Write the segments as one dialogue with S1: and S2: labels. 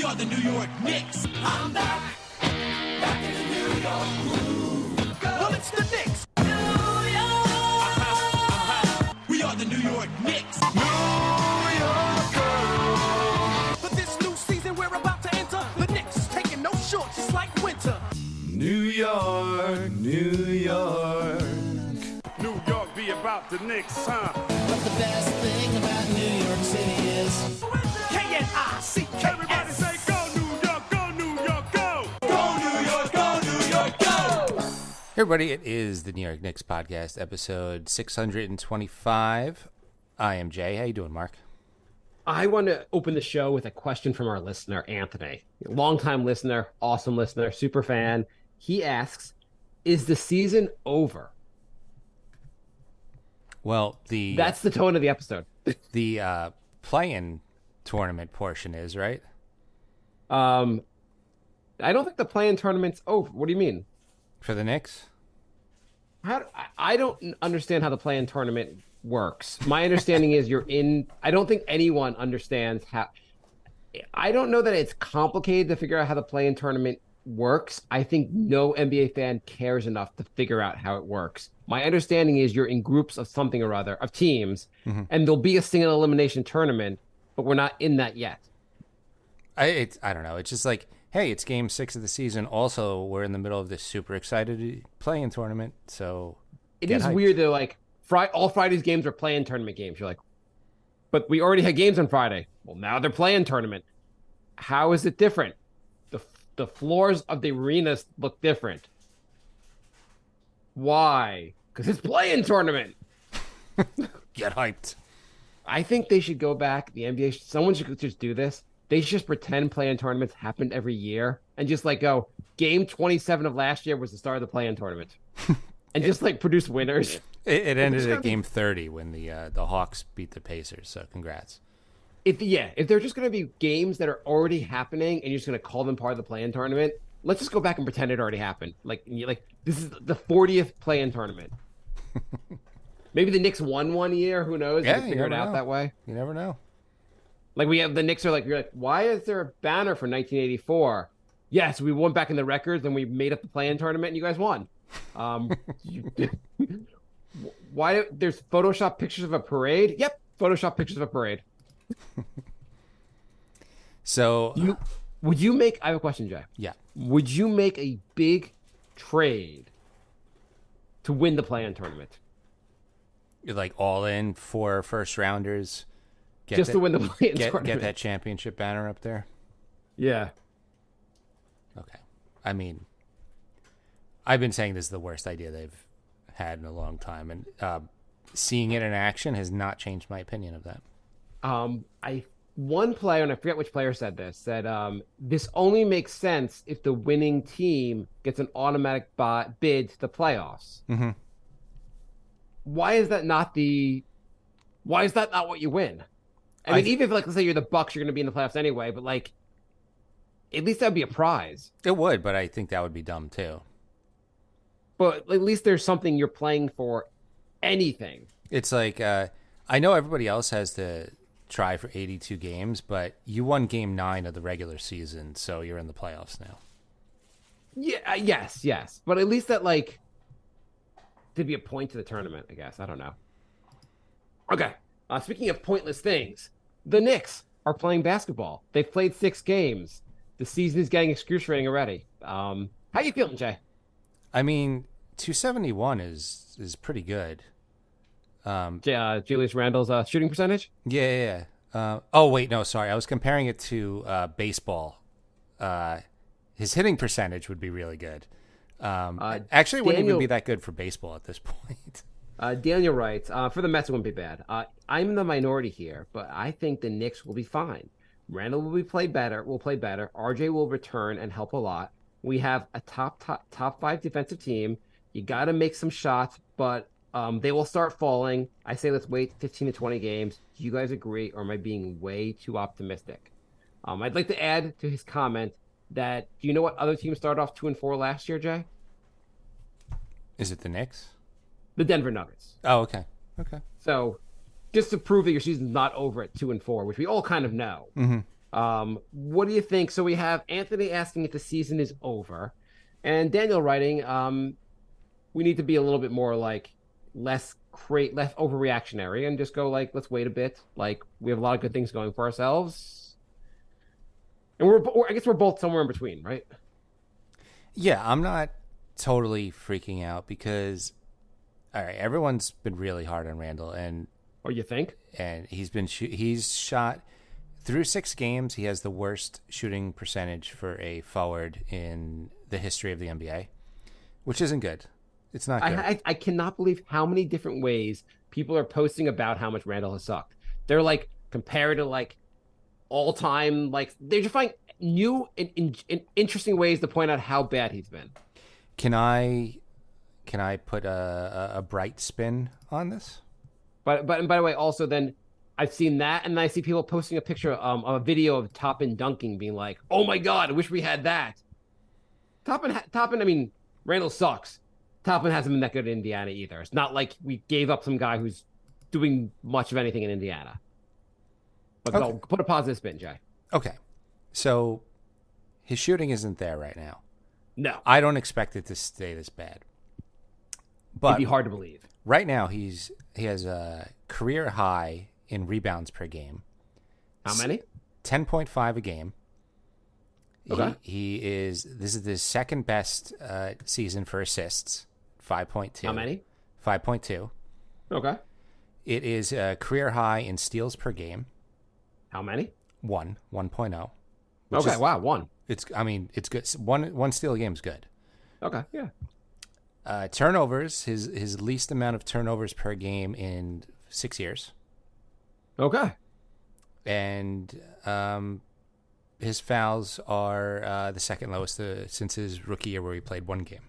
S1: are the New York Knicks. I'm back in the New York groove. Well, it's the Knicks. New York. We are the New York Knicks. New York. For this new season we're about to enter, the Knicks is taking no shorts just like winter. New York, New York.
S2: New York be about the Knicks, huh?
S3: But the best thing about New York City is
S1: K-N-I-C-K-S.
S2: Everybody say go New York, go New York, go!
S1: Go New York, go New York, go!
S4: Hey everybody, it is the New York Knicks podcast, episode 625. I am Jay. How you doing, Mark?
S5: I want to open the show with a question from our listener, Anthony. Longtime listener, awesome listener, super fan. He asks, is the season over?
S4: Well,
S5: That's the tone of the episode.
S4: the play-in tournament portion is, right?
S5: I don't think the play-in tournament's over. What do you mean?
S4: For the Knicks?
S5: I don't understand how the play-in tournament works. My understanding is I don't think anyone understands how. I don't know that it's complicated to figure out how the play-in tournament works. I think no NBA fan cares enough to figure out how it works. My understanding is you're in groups of something or other, of teams, and there'll be a single elimination tournament, but we're not in that yet.
S4: I don't know. It's just like, hey, it's game 6 of the season. Also, we're in the middle of this super excited play-in tournament, so
S5: it is hyped. Weird though. Like all Friday's games are play-in tournament games. You're like, but we already had games on Friday. Well, now they're play-in tournament. How is it different? The floors of the arenas look different. Why? Because it's play-in tournament.
S4: Get hyped.
S5: I think they should go back. The NBA, someone should just do this. They should just pretend play-in tournaments happened every year and just like go, game 27 of last year was the start of the play-in tournament. And just like produce winners.
S4: It ended at game 30 when the Hawks beat the Pacers, so congrats.
S5: If they're just going to be games that are already happening and you're just going to call them part of the play-in tournament, let's just go back and pretend it already happened. Like this is the 40th play-in tournament. Maybe the Knicks won one year. Who knows?
S4: Yeah,
S5: you can figure it out that way.
S4: You never know.
S5: Like we have the Knicks are like, you're like, why is there a banner for 1984? Yes, we went back in the records and we made up the play-in tournament and you guys won. Why there's Photoshop pictures of a parade? Yep, Photoshop pictures of a parade.
S4: So
S5: would you make? I have a question, Jay.
S4: Yeah.
S5: Would you make a big trade to win the play-in tournament?
S4: You're like all in for first rounders,
S5: to win the play-in tournament.
S4: Get that championship banner up there.
S5: Yeah.
S4: Okay. I mean, I've been saying this is the worst idea they've had in a long time, and seeing it in action has not changed my opinion of that.
S5: One player, and I forget which player said this, said this only makes sense if the winning team gets an automatic bid to the playoffs.
S4: Mm-hmm.
S5: Why is that not what you win? I mean, even if, like, let's say you're the Bucks, you're going to be in the playoffs anyway, but, like, at least that'd be a prize.
S4: It would, but I think that would be dumb, too.
S5: But at least there's something you're playing for anything.
S4: It's like, I know everybody else has to try for 82 games, but you won game 9 of the regular season, so you're in the playoffs now.
S5: Yeah, yes. But at least that, like, to be a point to the tournament, I guess. I don't know. Okay. Speaking of pointless things, the Knicks are playing basketball. They've played 6 games. The season is getting excruciating already. How you feeling, Jay?
S4: I mean, 271 is pretty good.
S5: Julius Randle's shooting percentage?
S4: Yeah. Oh, wait, no, sorry. I was comparing it to baseball. His hitting percentage would be really good. Actually, it wouldn't even be that good for baseball at this point.
S5: Daniel writes, for the Mets, it wouldn't be bad. I'm the minority here, but I think the Knicks will be fine. Randle will play better. RJ will return and help a lot. We have a top 5 defensive team. You got to make some shots, but they will start falling. I say let's wait 15 to 20 games. Do you guys agree, or am I being way too optimistic? I'd like to add to his comment that, do you know what other teams started off 2-4 last year, Jay?
S4: Is it the Knicks?
S5: The Denver Nuggets.
S4: Oh, okay.
S5: So just to prove that your season's not over at 2-4, which we all kind of know.
S4: Mm-hmm.
S5: What do you think? So we have Anthony asking if the season is over, and Daniel writing, we need to be a little bit more like less overreactionary and just go like, let's wait a bit. Like we have a lot of good things going for ourselves, and I guess we're both somewhere in between, right?
S4: Yeah, I'm not totally freaking out because, all right, everyone's been really hard on Randle,
S5: Or you think?
S4: And he's shot through 6 games. He has the worst shooting percentage for a forward in the history of the NBA, which isn't good. It's not good.
S5: I cannot believe how many different ways people are posting about how much Randle has sucked. They're like compared to like all time, like they're just finding new and interesting ways to point out how bad he's been.
S4: Can I put a bright spin on this?
S5: But by the way, also then I've seen that, and I see people posting a picture of a video of Toppin dunking, being like, "Oh my god, I wish we had that." Toppin. I mean, Randle sucks. Toppin hasn't been that good in Indiana either. It's not like we gave up some guy who's doing much of anything in Indiana. But
S4: okay.
S5: Go put a positive spin, Jay.
S4: Okay, so his shooting isn't there right now.
S5: No,
S4: I don't expect it to stay this bad. But
S5: it'd be hard to believe.
S4: Right now, he has a career high in rebounds per game.
S5: How many?
S4: 10.5 a game.
S5: Okay.
S4: This is the second best season for assists. 5.2.
S5: How many?
S4: 5.2.
S5: Okay.
S4: It is a career high in steals per game.
S5: How many?
S4: 1.0.
S5: Okay. Wow. 1.
S4: It's good. One steal a game is good.
S5: Okay. Yeah.
S4: Turnovers, his least amount of turnovers per game in 6 years.
S5: Okay.
S4: And his fouls are the second lowest since his rookie year where he played 1 game.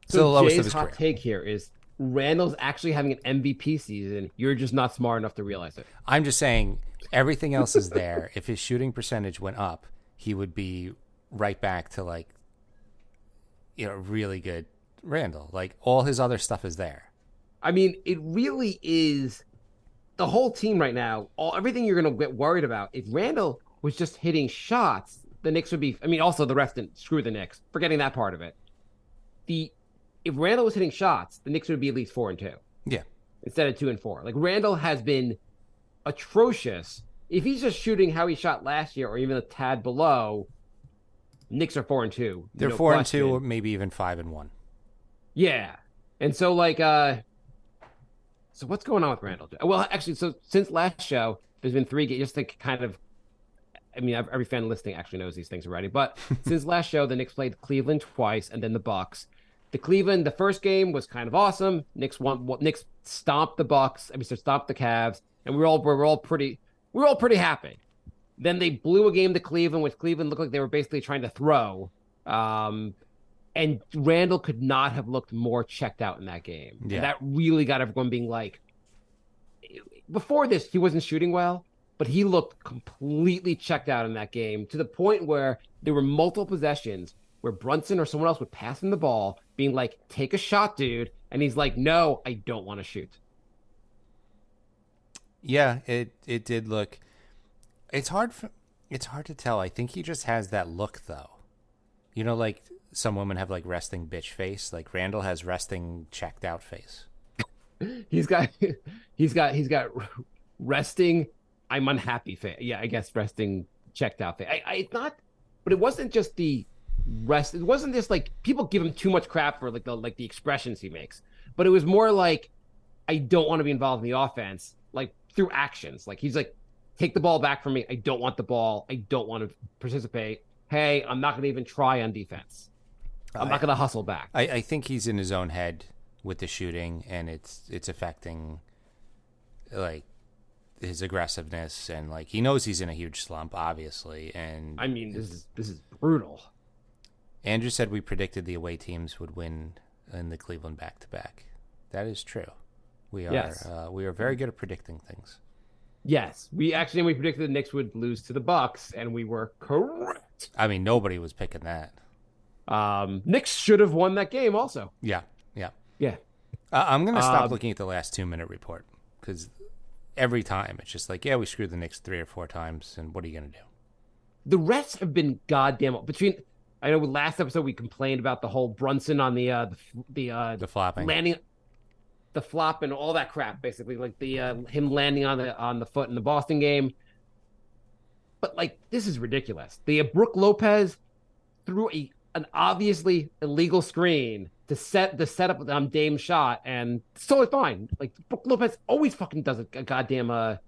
S5: So
S4: the lowest
S5: Jay's
S4: of his
S5: hot
S4: career.
S5: take here is Randle's actually having an MVP season. You're just not smart enough to realize it.
S4: I'm just saying everything else is there. If his shooting percentage went up, he would be right back to like, really good Randle. Like all his other stuff is there.
S5: I mean, it really is the whole team right now. Everything you're going to get worried about. If Randle was just hitting shots, the Knicks would be. I mean, also the refs didn't screw the Knicks. Forgetting that part of it. If Randle was hitting shots, the Knicks would be at least 4-2.
S4: Yeah.
S5: Instead of 2-4. Like Randle has been atrocious. If he's just shooting how he shot last year, or even a tad below, Knicks are 4-2.
S4: They're 4-2, or maybe even 5-1.
S5: Yeah. And so so what's going on with Randle? Well, actually, so since last show, there's been 3 games, just to kind of, I mean, every fan listening actually knows these things already, but since last show, the Knicks played Cleveland twice and then the Bucks. The first game was kind of awesome. Knicks stomped the Bucks. Stomped the Cavs, and we were all pretty happy. Then they blew a game to Cleveland, which Cleveland looked like they were basically trying to throw. And Randle could not have looked more checked out in that game.
S4: Yeah.
S5: And that really got everyone being like, before this, he wasn't shooting well, but he looked completely checked out in that game to the point where there were multiple possessions where Brunson or someone else would pass him the ball, being like, take a shot, dude. And he's like, no, I don't want to shoot.
S4: Yeah, it did look. It's hard to tell. I think he just has that look, though. Like some women have like resting bitch face. Like Randle has resting checked out face.
S5: He's got resting I'm unhappy face. Yeah, I guess resting checked out face. But it wasn't just the rest. It wasn't just like people give him too much crap for like the expressions he makes. But it was more like, I don't want to be involved in the offense, like through actions. Like he's like, take the ball back from me. I don't want the ball. I don't want to participate. Hey, I'm not going to even try on defense. I'm not going to hustle back.
S4: I think he's in his own head with the shooting, and it's affecting like his aggressiveness, and like he knows he's in a huge slump, obviously. And
S5: I mean, this is brutal.
S4: Andrew said we predicted the away teams would win in the Cleveland back-to-back. That is true. We are
S5: Yes.
S4: We are very good at predicting things.
S5: Yes, we predicted the Knicks would lose to the Bucks, and we were correct.
S4: I mean, nobody was picking that.
S5: Knicks should have won that game also.
S4: Yeah.
S5: Yeah.
S4: I'm going to stop looking at the last 2-minute report because every time it's just like, yeah, we screwed the Knicks 3 or 4 times, and what are you going to do?
S5: The refs have been goddamn between. I know last episode we complained about the whole Brunson on
S4: The flopping.
S5: landing, the flop and all that crap, basically like the him landing on the foot in the Boston game. But like this is ridiculous. The Brook Lopez threw an obviously illegal screen to set up Dame's shot, and it's totally fine. Like Brook Lopez always fucking does a goddamn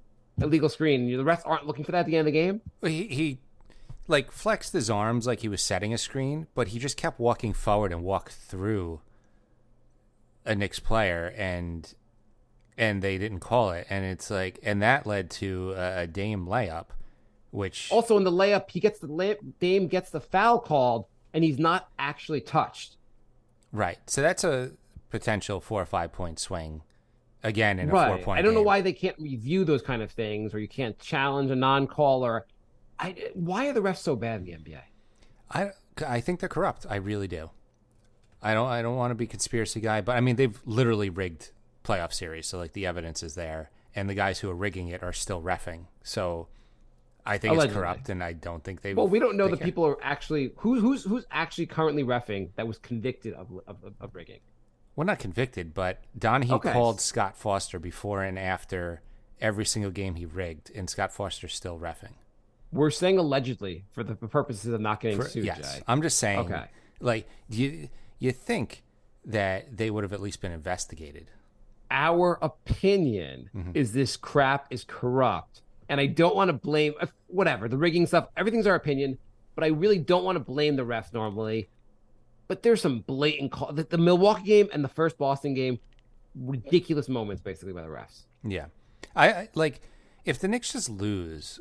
S5: illegal screen. The refs aren't looking for that at the end of the game.
S4: He like flexed his arms like he was setting a screen, but he just kept walking forward and walked through a Knicks player, and they didn't call it, and it's like, and that led to a Dame layup, which
S5: also in the layup Dame gets the foul called, and he's not actually touched.
S4: Right, so that's a potential 4 or 5 point swing. Again, in a
S5: right.
S4: 4 point.
S5: I don't know
S4: game.
S5: why they can't review those kind of things, or you can't challenge a non-caller. Why are the refs so bad in the NBA?
S4: I think they're corrupt. I really do. I don't want to be a conspiracy guy, but I mean they've literally rigged playoff series, so like the evidence is there, and the guys who are rigging it are still reffing. So I think
S5: Allegedly.
S4: It's corrupt, and I don't think they.
S5: Well, we don't know the people are actually who's actually currently reffing that was convicted of rigging.
S4: Well, not convicted, but Donahue called Scott Foster before and after every single game he rigged, and Scott Foster's still reffing.
S5: We're saying allegedly for the purposes of not getting sued,
S4: yes.
S5: Jay.
S4: I'm just saying,
S5: okay.
S4: Like, you think that they would have at least been investigated.
S5: Our opinion is this crap is corrupt. And I don't want to blame, whatever, the rigging stuff, everything's our opinion, but I really don't want to blame the refs normally. But there's some blatant call. The Milwaukee game and the first Boston game, ridiculous moments basically by the refs.
S4: Yeah. I like, if the Knicks just lose,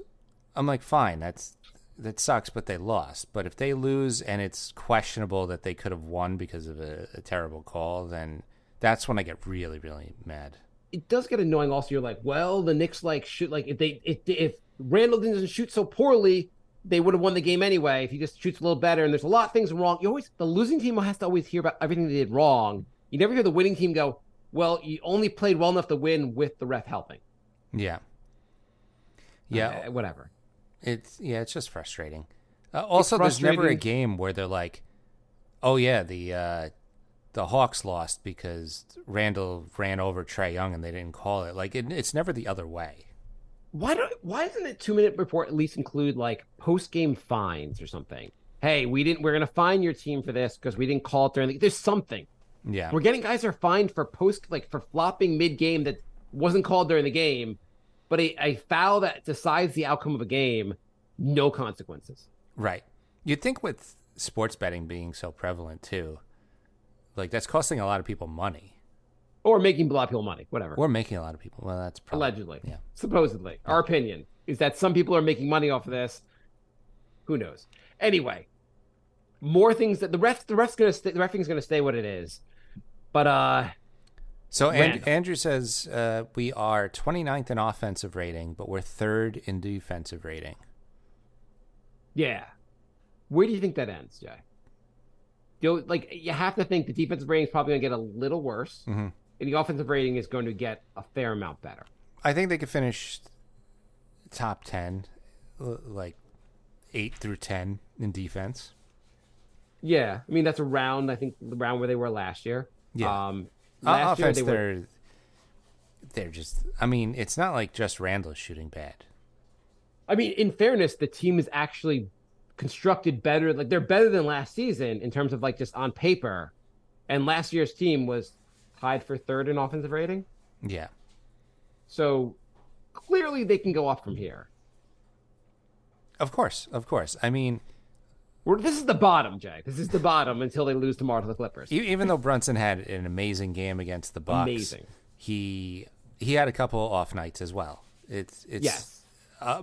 S4: I'm like, fine, that sucks, but they lost. But if they lose and it's questionable that they could have won because of a terrible call, then that's when I get really, really mad.
S5: It does get annoying. Also, you're like, well, the Knicks like shoot like if Randle doesn't shoot so poorly, they would have won the game anyway. If he just shoots a little better, and there's a lot of things wrong. The losing team has to always hear about everything they did wrong. You never hear the winning team go, well, you only played well enough to win with the ref helping.
S4: Yeah.
S5: Whatever.
S4: It's just frustrating. Also, there's never a game where they're like, oh yeah, the Hawks lost because Randle ran over Trae Young and they didn't call it. Like it's never the other way.
S5: Why doesn't the 2-minute report at least include like post-game fines or something? Hey, we're going to fine your team for this because we didn't call it during there's something.
S4: Yeah.
S5: We're getting guys that are fined for for flopping mid-game that wasn't called during the game, but a foul that decides the outcome of a game, no consequences.
S4: Right. You'd think with sports betting being so prevalent too, like that's costing a lot of people money.
S5: Or making a lot of people money, whatever.
S4: Or making a lot of people. Well, that's probably...
S5: Allegedly.
S4: Yeah.
S5: Supposedly. Yeah. Our opinion is that some people are making money off of this. Who knows? Anyway, more things that the refing's going to stay what it is. But
S4: so Andrew says we are 29th in offensive rating, but we're 3rd in defensive rating.
S5: Yeah. Where do you think that ends, Jay? You have to think the defensive rating is probably going to get a little worse.
S4: Mm-hmm.
S5: And the offensive rating is going to get a fair amount better.
S4: I think they could finish top 10, like 8 through 10 in defense.
S5: Yeah. I mean, that's around where they were last year.
S4: Yeah.
S5: Last
S4: offense,
S5: year
S4: they're just, I mean, it's not like just Randle shooting bad.
S5: I mean, in fairness, the team is actually constructed better. Like they're better than last season in terms of like just on paper. And last year's team was tied for 3rd in offensive rating.
S4: Yeah.
S5: So clearly they can go up from here.
S4: Of course. I mean,
S5: this is the bottom, Jay. This is the bottom until they lose tomorrow to the Clippers.
S4: Even though Brunson had an amazing game against the Bucks,
S5: amazing.
S4: He had a couple off nights as well. It's
S5: yes.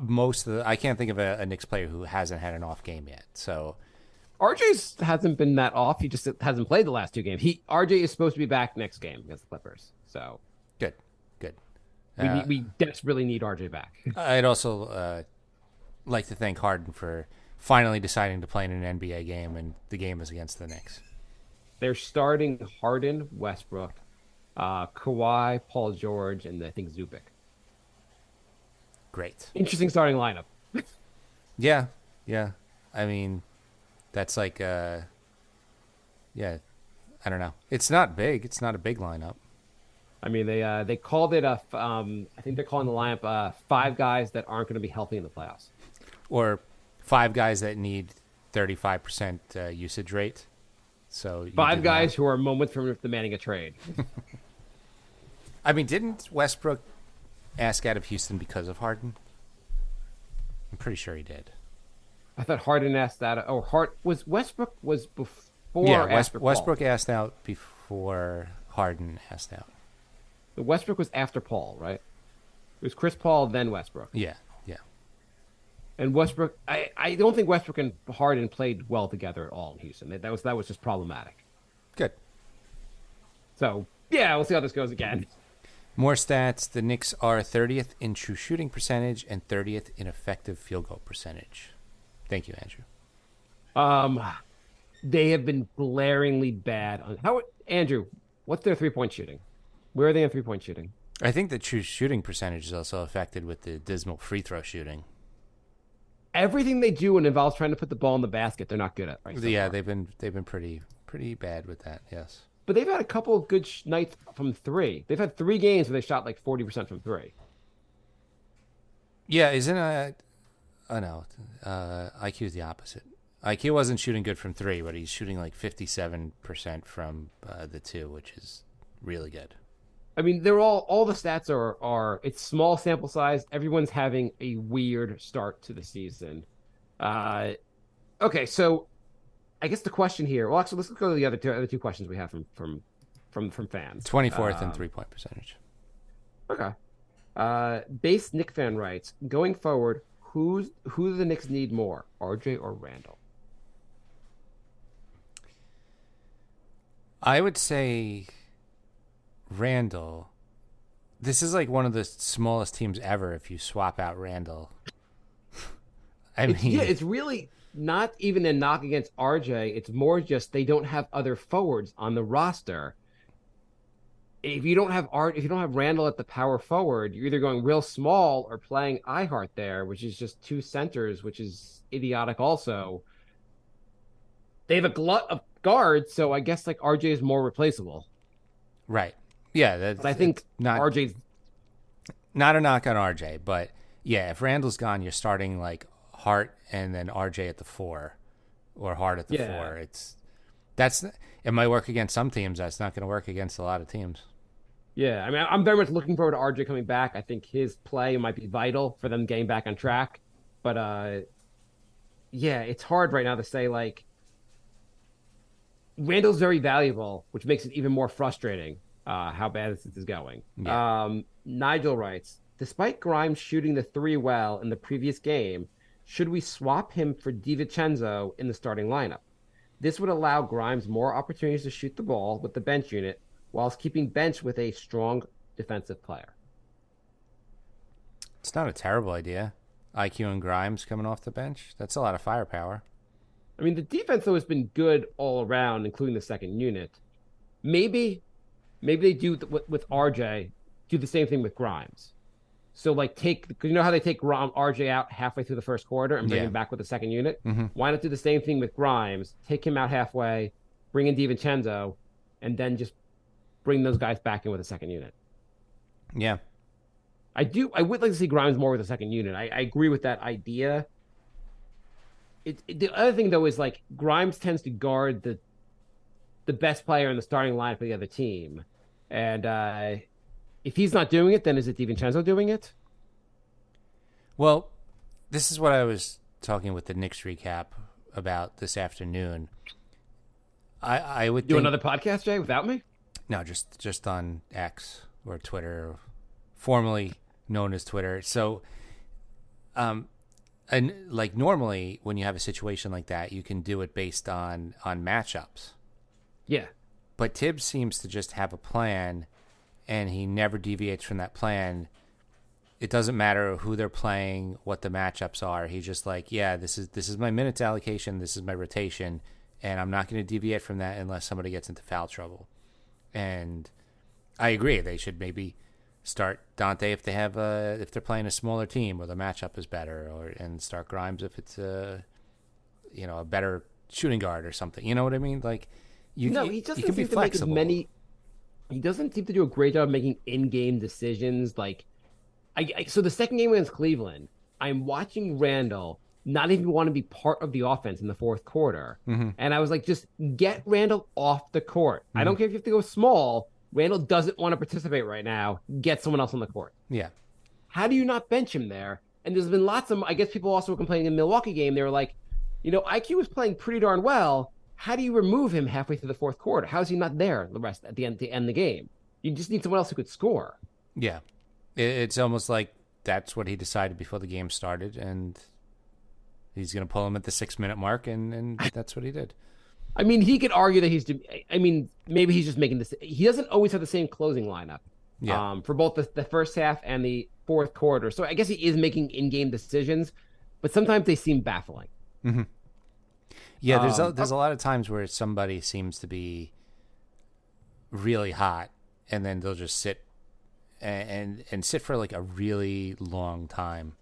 S4: Most of I can't think of a Knicks player who hasn't had an off game yet. So
S5: RJ's hasn't been that off. He just hasn't played the last 2 games. RJ is supposed to be back next game against the Clippers. So
S4: good.
S5: We desperately need RJ back.
S4: I'd also like to thank Harden for finally deciding to play in an NBA game, and the game is against the Knicks.
S5: They're starting Harden, Westbrook, Kawhi, Paul George, and I think Zubik.
S4: Great.
S5: Interesting starting lineup.
S4: Yeah. Yeah. I mean, that's like, yeah, I don't know. It's not big. It's not a big lineup.
S5: I mean, they called it I think they're calling the lineup 5 guys that aren't going to be healthy in the playoffs.
S4: Or 5 guys that need 35% usage rate. So
S5: 5 guys who are moments from demanding a trade.
S4: I mean, didn't Westbrook ask out of Houston because of Harden? I'm pretty sure he did.
S5: I thought Harden asked that. Oh, Westbrook was before
S4: Yeah,
S5: or after
S4: Westbrook
S5: Paul?
S4: asked out before Harden asked out.
S5: The Westbrook was after Paul, right? It was Chris Paul, then Westbrook.
S4: Yeah.
S5: And Westbrook, I don't think Westbrook and Harden played well together at all in Houston. That was just problematic.
S4: Good.
S5: So, yeah, we'll see how this goes again.
S4: More stats. The Knicks are 30th in true shooting percentage and 30th in effective field goal percentage. Thank you, Andrew.
S5: They have been glaringly bad on Andrew, what's their 3-point shooting? Where are they in 3-point shooting?
S4: I think the true shooting percentage is also affected with the dismal free throw shooting.
S5: Everything they do when it involves trying to put the ball in the basket, they're not good at. Right?
S4: Yeah, they've been pretty bad with that. Yes,
S5: but they've had a couple of good nights from 3. They've had 3 games where they shot like 40% from 3.
S4: Yeah, isn't no, IQ is the opposite. IQ wasn't shooting good from 3, but he's shooting like 57% from the 2, which is really good.
S5: I mean, they're all the stats are it's small sample size. Everyone's having a weird start to the season. Okay, so I guess the question here. Well, actually, let's go to the other two questions we have from fans.
S4: 24th in 3-point percentage.
S5: Okay. Base Knick fan writes, going forward, who do the Knicks need more, RJ or Randle?
S4: I would say Randle. This is like one of the smallest teams ever if you swap out Randle.
S5: It's really not even a knock against RJ. It's more just they don't have other forwards on the roster. If you don't have Randle at the power forward, you're either going real small or playing Ihart there, which is just 2 centers, which is idiotic also. They have a glut of guards, so I guess like RJ is more replaceable.
S4: Right. Yeah,
S5: but I think RJ's
S4: not a knock on RJ, but yeah, if Randle's gone, you're starting like Hart and then RJ at the 4 or Hart at the 4. It might work against some teams. That's not going to work against a lot of teams.
S5: Yeah, I mean, I'm very much looking forward to RJ coming back. I think his play might be vital for them getting back on track. But yeah, it's hard right now to say like Randle's very valuable, which makes it even more frustrating. How bad this is going. Yeah. Nigel writes, despite Grimes shooting the 3 well in the previous game, should we swap him for DiVincenzo in the starting lineup? This would allow Grimes more opportunities to shoot the ball with the bench unit whilst keeping bench with a strong defensive player.
S4: It's not a terrible idea. IQ and Grimes coming off the bench. That's a lot of firepower.
S5: I mean, the defense, though, has been good all around, including the second unit. Maybe they do with RJ, do the same thing with Grimes. So, like, you know how they take RJ out halfway through the first quarter and bring him back with the second unit? Mm-hmm. Why not do the same thing with Grimes? Take him out halfway, bring in DiVincenzo, and then just bring those guys back in with the second unit.
S4: Yeah.
S5: I would like to see Grimes more with the second unit. I agree with that idea. The other thing, though, is, like, Grimes tends to guard the best player in the starting lineup of the other team. And if he's not doing it, then is it DiVincenzo doing it?
S4: Well, this is what I was talking with the Knicks recap about this afternoon. I would
S5: do another podcast, Jay, without me?
S4: No, just on X or Twitter, formerly known as Twitter. So, and like normally when you have a situation like that, you can do it based on matchups.
S5: Yeah.
S4: But Tibbs seems to just have a plan, and he never deviates from that plan. It doesn't matter who they're playing, what the matchups are. He's just like, yeah, this is my minutes allocation, this is my rotation, and I'm not going to deviate from that unless somebody gets into foul trouble. And I agree, they should maybe start Dante if they're playing a smaller team or the matchup is better, and start Grimes if it's a better shooting guard or something. You know what I mean? Like,
S5: he doesn't
S4: you can be
S5: seem to make as
S4: flexible.
S5: He doesn't seem to do a great job making in-game decisions. Like, so the second game against Cleveland, I'm watching Randle not even want to be part of the offense in the fourth quarter.
S4: Mm-hmm.
S5: And I was like, just get Randle off the court. I don't care if you have to go small. Randle doesn't want to participate right now. Get someone else on the court.
S4: Yeah.
S5: How do you not bench him there? And there's been lots of, I guess people also were complaining in the Milwaukee game. They were like, IQ was playing pretty darn well. How do you remove him halfway through the fourth quarter? How is he not there at the end of the game? You just need someone else who could score.
S4: Yeah. It's almost like that's what he decided before the game started, and he's going to pull him at the 6-minute mark, and that's what he did.
S5: I mean, he could argue that maybe he's just making this. He doesn't always have the same closing lineup for both the first half and the fourth quarter. So I guess he is making in-game decisions, but sometimes they seem baffling.
S4: Mm-hmm. Yeah, there's a lot of times where somebody seems to be really hot, and then they'll just sit and sit for like a really long time,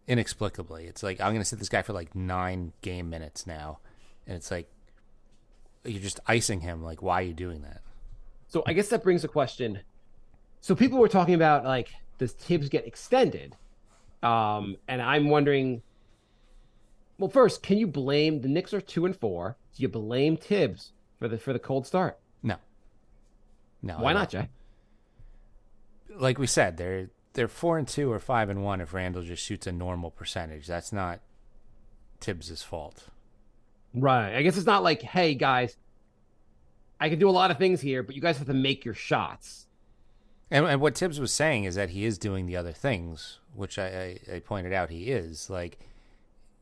S4: inexplicably. It's like, I'm going to sit this guy for like 9 game minutes now, and it's like you're just icing him. Like, why are you doing that?
S5: So I guess that brings a question. So people were talking about, like, does Tibbs get extended? And I'm wondering. Well, first, can you blame the Knicks are 2-4? Do you blame Tibbs for the cold start?
S4: No.
S5: Why not, Jay?
S4: Like we said, they're 4-2 or 5-1 if Randle just shoots a normal percentage. That's not Tibbs' fault.
S5: Right. I guess it's not like, hey guys, I can do a lot of things here, but you guys have to make your shots.
S4: And what Tibbs was saying is that he is doing the other things, which I pointed out he is. Like,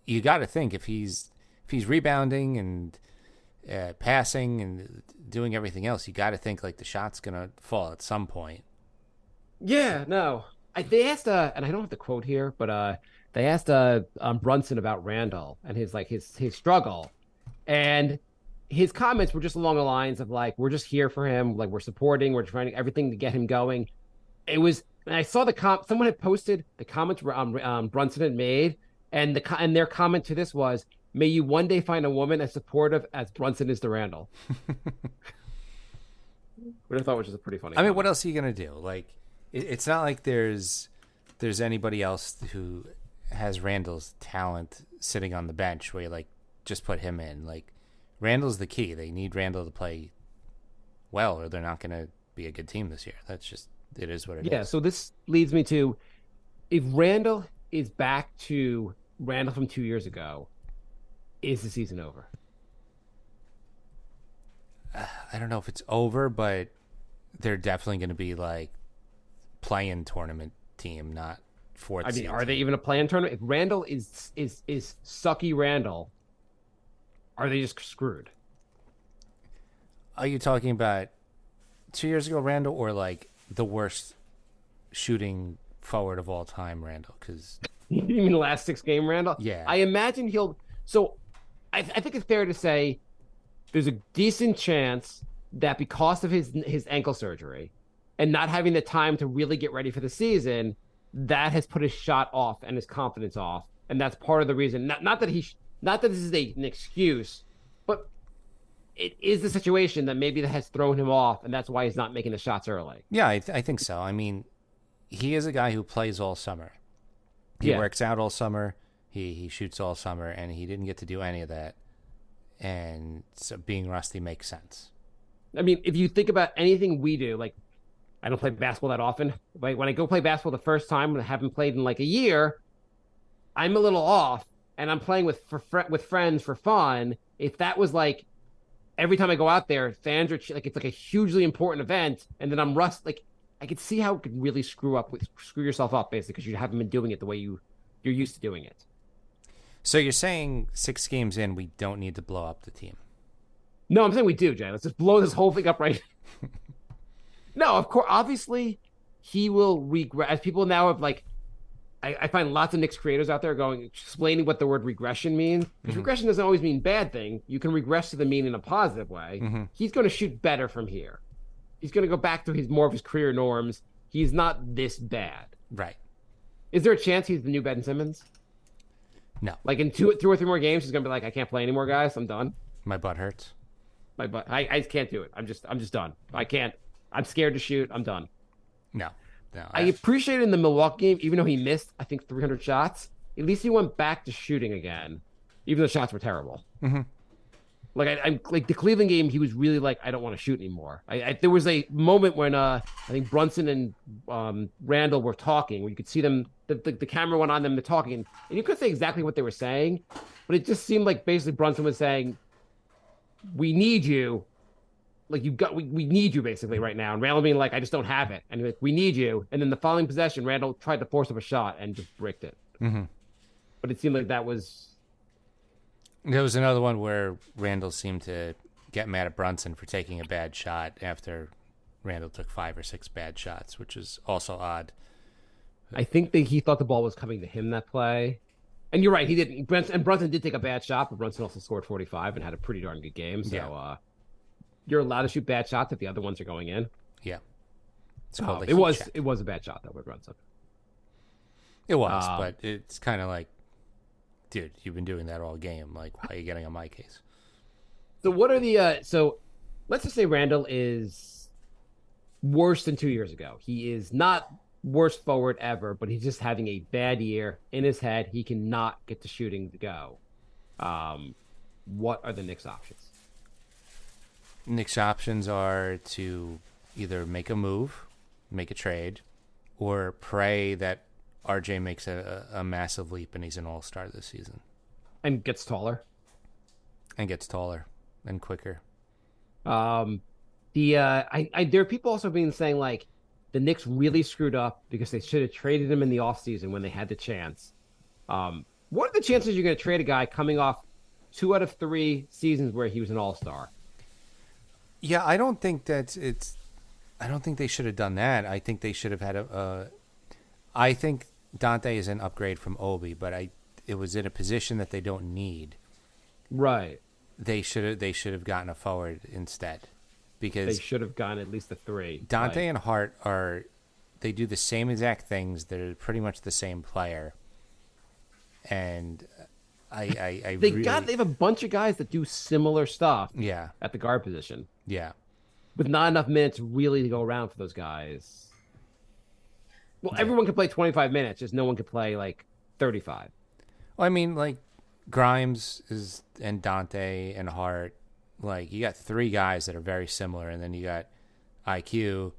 S4: you got to think if he's rebounding and passing and doing everything else, you got to think like the shot's gonna fall at some point.
S5: Yeah, no. They asked, and I don't have the quote here, but they asked Brunson about Randle and his struggle, and his comments were just along the lines of like, we're just here for him, like we're supporting, we're trying everything to get him going. It was, and I saw someone had posted the comments Brunson had made, and their comment to this was, "May you one day find a woman as supportive as Brunson is to Randle." Which I thought was just a pretty funny.
S4: I mean, what else are you gonna do? Like, it's not like there's anybody else who has Randle's talent sitting on the bench where you like just put him in. Like, Randle's the key. They need Randle to play well, or they're not going to be a good team this year. That's just, it is what it is.
S5: Yeah. So this leads me to, if Randle is back to Randle from 2 years ago, is the season over?
S4: I don't know if it's over, but they're definitely going to be like play-in tournament team, not fourth.
S5: I mean, are they even a play-in tournament? If Randle is sucky Randle, are they just screwed?
S4: Are you talking about 2 years ago Randle, or like the worst shooting forward of all time Randle? Because
S5: you mean the last 6 game Randle?
S4: Yeah.
S5: I imagine he'll. So I think it's fair to say there's a decent chance that because of his ankle surgery and not having the time to really get ready for the season, that has put his shot off and his confidence off, and that's part of the reason. Not that this is an excuse, but it is the situation that maybe that has thrown him off, and that's why he's not making the shots early.
S4: Yeah, I think so. I mean, he is a guy who plays all summer. He works out all summer. He shoots all summer, and he didn't get to do any of that. And so being rusty makes sense.
S5: I mean, if you think about anything we do, like, I don't play basketball that often. Like, when I go play basketball the first time, when I haven't played in like a year, I'm a little off, and I'm playing with friends for fun. If that was like every time I go out there, fans are like, it's like a hugely important event, and then I'm like, I could see how it could really screw yourself up, basically, because you haven't been doing it the way you're used to doing it.
S4: So you're saying 6 games in, we don't need to blow up the team?
S5: No, I'm saying we do, Jay. Let's just blow this whole thing up right. No, of course, obviously, he will regress. As people now have, like, I find lots of Knicks creators out there explaining what the word regression means. Because regression doesn't always mean bad thing. You can regress to the mean in a positive way. Mm-hmm. He's going to shoot better from here. He's going to go back to more of his career norms. He's not this bad.
S4: Right.
S5: Is there a chance he's the new Ben Simmons?
S4: No.
S5: Like in two or three more games, he's gonna be like, I can't play anymore, guys. I'm done.
S4: My butt hurts.
S5: My butt. I just can't do it. I'm just done. I can't. I'm scared to shoot. I'm done.
S4: No.
S5: I appreciated in the Milwaukee game, even though he missed, I think 300 shots. At least he went back to shooting again, even though the shots were terrible.
S4: Mm-hmm.
S5: Like I'm like the Cleveland game, he was really like, I don't want to shoot anymore. There was a moment when I think Brunson and Randle were talking, where you could see them. The camera went on them, they're talking, and you couldn't say exactly what they were saying, but it just seemed like basically Brunson was saying, "We need you." Like we need you basically right now, and Randle being like, I just don't have it, and like, we need you. And then the following possession, Randle tried to force up a shot and just bricked it.
S4: Mm-hmm.
S5: But it seemed like that was.
S4: There was another one where Randle seemed to get mad at Brunson for taking a bad shot after Randle took 5 or 6 bad shots, which is also odd.
S5: I think that he thought the ball was coming to him that play, and you're right, he didn't. And Brunson did take a bad shot, but Brunson also scored 45 and had a pretty darn good game. So. Yeah. You're allowed to shoot bad shots if the other ones are going in.
S4: Yeah,
S5: it was a bad shot though with Brunson.
S4: It was, but it's kind of like, dude, you've been doing that all game. Like, why are you getting on my case?
S5: So what are the so? Let's just say Randle is worse than 2 years ago. He is not worst forward ever, but he's just having a bad year in his head. He cannot get the shooting to go. What are the Knicks' options?
S4: Knicks' options are to either make a move, make a trade, or pray that RJ makes a massive leap and he's an all-star this season.
S5: And gets taller.
S4: And quicker.
S5: There are people also saying like the Knicks really screwed up because they should have traded him in the offseason when they had the chance. What are the chances you're going to trade a guy coming off 2 out of 3 seasons where he was an all-star?
S4: Yeah, I don't think I don't think they should have done that. I think they should have had I think Dante is an upgrade from Obi, but it was in a position that they don't need.
S5: Right.
S4: They should have gotten a forward instead, because
S5: they should have gotten at least a 3.
S4: Dante and Hart they do the same exact things. They're pretty much the same player, and they have a bunch of guys that do similar stuff. Yeah.
S5: At the guard position.
S4: Yeah.
S5: With not enough minutes really to go around for those guys. Well, everyone can play 25 minutes, just no one can play like 35.
S4: Well, I mean, like Grimes and Dante and Hart, like you got 3 guys that are very similar, and then you got IQ,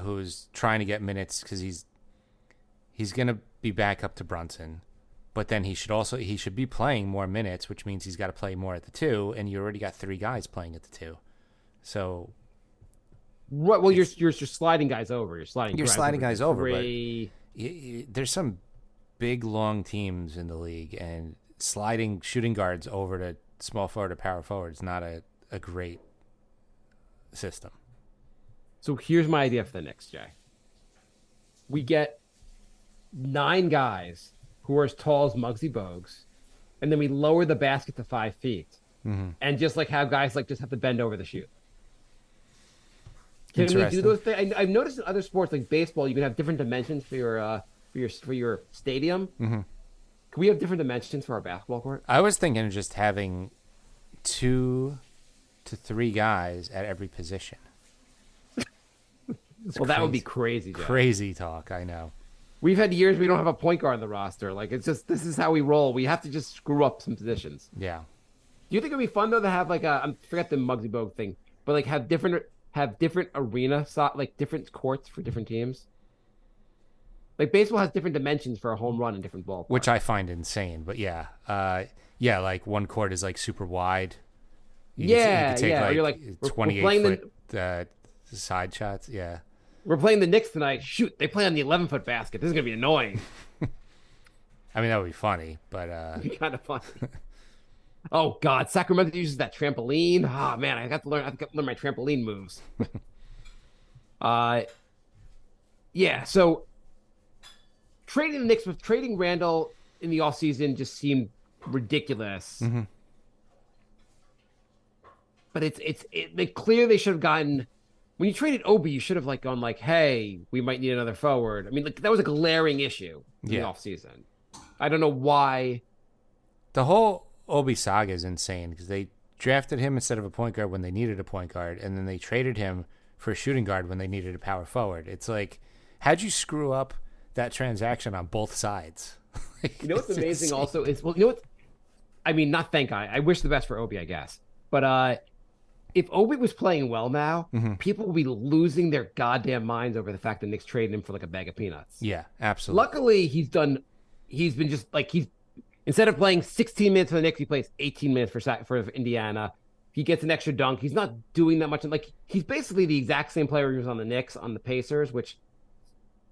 S4: who's trying to get minutes because he's gonna be back up to Brunson. But then he should be playing more minutes, which means he's got to play more at the 2, and you already got 3 guys playing at the 2. So,
S5: right. Well, you're sliding guys over. You're sliding
S4: guys over. But there's some big, long teams in the league, and sliding shooting guards over to small forward or power forward is not a great system.
S5: So here's my idea for the Knicks, Jay. We get 9 guys who are as tall as Muggsy Bogues, and then we lower the basket to 5 feet, and just like have guys like just have to bend over the shoot. Can we do those things? I've noticed in other sports like baseball, you can have different dimensions for your stadium. Mm-hmm. Can we have different dimensions for our basketball court?
S4: I was thinking of just having 2 to 3 guys at every position.
S5: Well, that would be crazy, Jeff.
S4: Crazy talk, I know.
S5: We've had years we don't have a point guard on the roster. Like, it's just, this is how we roll. We have to just screw up some positions.
S4: Yeah.
S5: Do you think it'd be fun though to have like I forget the Muggsy Bogues thing, but like have different arena like different courts for different teams? Like baseball has different dimensions for a home run in different ballparks.
S4: Which I find insane, but yeah. Like one court is like super wide. You can take like, you're like 28-foot side shots. Yeah.
S5: We're playing the Knicks tonight. Shoot, they play on the 11-foot basket. This is going to be annoying.
S4: I mean, that would be funny, but...
S5: It'd be kind of funny. Oh, God. Sacramento uses that trampoline. Oh, man, I've got to learn my trampoline moves. Yeah, so trading the Knicks with trading Randle in the offseason just seemed ridiculous. Mm-hmm. But it's clear they should have gotten... When you traded Obi, you should have like gone like, hey, we might need another forward. I mean, like that was a glaring issue in the offseason. I don't know why.
S4: The whole Obi saga is insane because they drafted him instead of a point guard when they needed a point guard, and then they traded him for a shooting guard when they needed a power forward. It's like, how'd you screw up that transaction on both sides?
S5: You know what's amazing also is, well, you know what? I mean, not thank God. I wish the best for Obi, I guess. But if Obi was playing well now, people would be losing their goddamn minds over the fact that Knicks traded him for like a bag of peanuts.
S4: Yeah, absolutely.
S5: Luckily, he's been just like, instead of playing 16 minutes for the Knicks, he plays 18 minutes for Indiana. He gets an extra dunk. He's not doing that much. Like, he's basically the exact same player he was on the Knicks, on the Pacers, which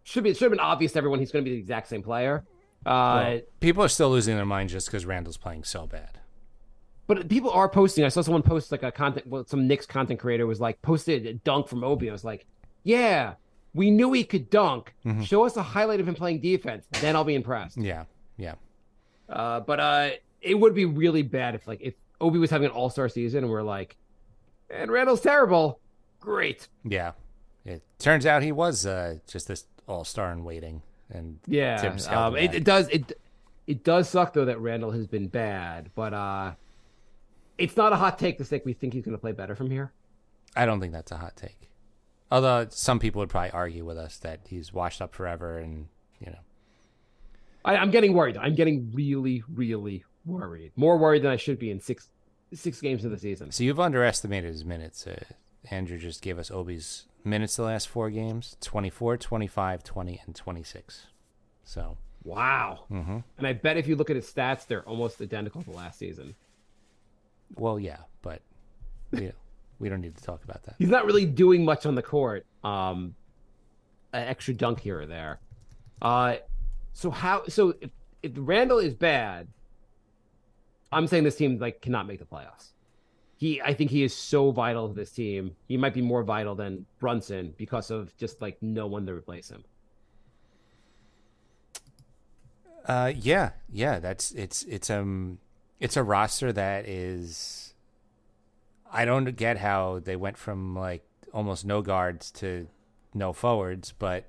S5: should have been obvious to everyone he's going to be the exact same player.
S4: Well, people are still losing their minds just because Randle's playing so bad.
S5: But people are posting. I saw someone post like some Knicks content creator was like, posted a dunk from Obi. I was like, yeah, we knew he could dunk. Show us a highlight of him playing defense. Then I'll be impressed.
S4: Yeah.
S5: But it would be really bad if Obi was having an all-star season and we're like, and Randle's terrible. Great.
S4: Yeah. It turns out he was just this all-star in waiting. And
S5: yeah, it does suck though that Randle has been bad, but it's not a hot take to say we think he's going to play better from here.
S4: I don't think that's a hot take. Although some people would probably argue with us that he's washed up forever, and
S5: I'm getting worried. I'm getting really, really worried. More worried than I should be in six games of the season.
S4: So you've underestimated his minutes. Andrew just gave us Obi's minutes the last 4 games: 24, 25, 20, and 26. So
S5: wow. And I bet if you look at his stats, they're almost identical to last season.
S4: Well, yeah, but we don't need to talk about that.
S5: He's not really doing much on the court. An extra dunk here or there. So if Randle is bad, I'm saying this team cannot make the playoffs. I think he is so vital to this team. He might be more vital than Brunson because of just no one to replace him.
S4: Yeah. It's a roster that is. I don't get how they went from almost no guards to no forwards, but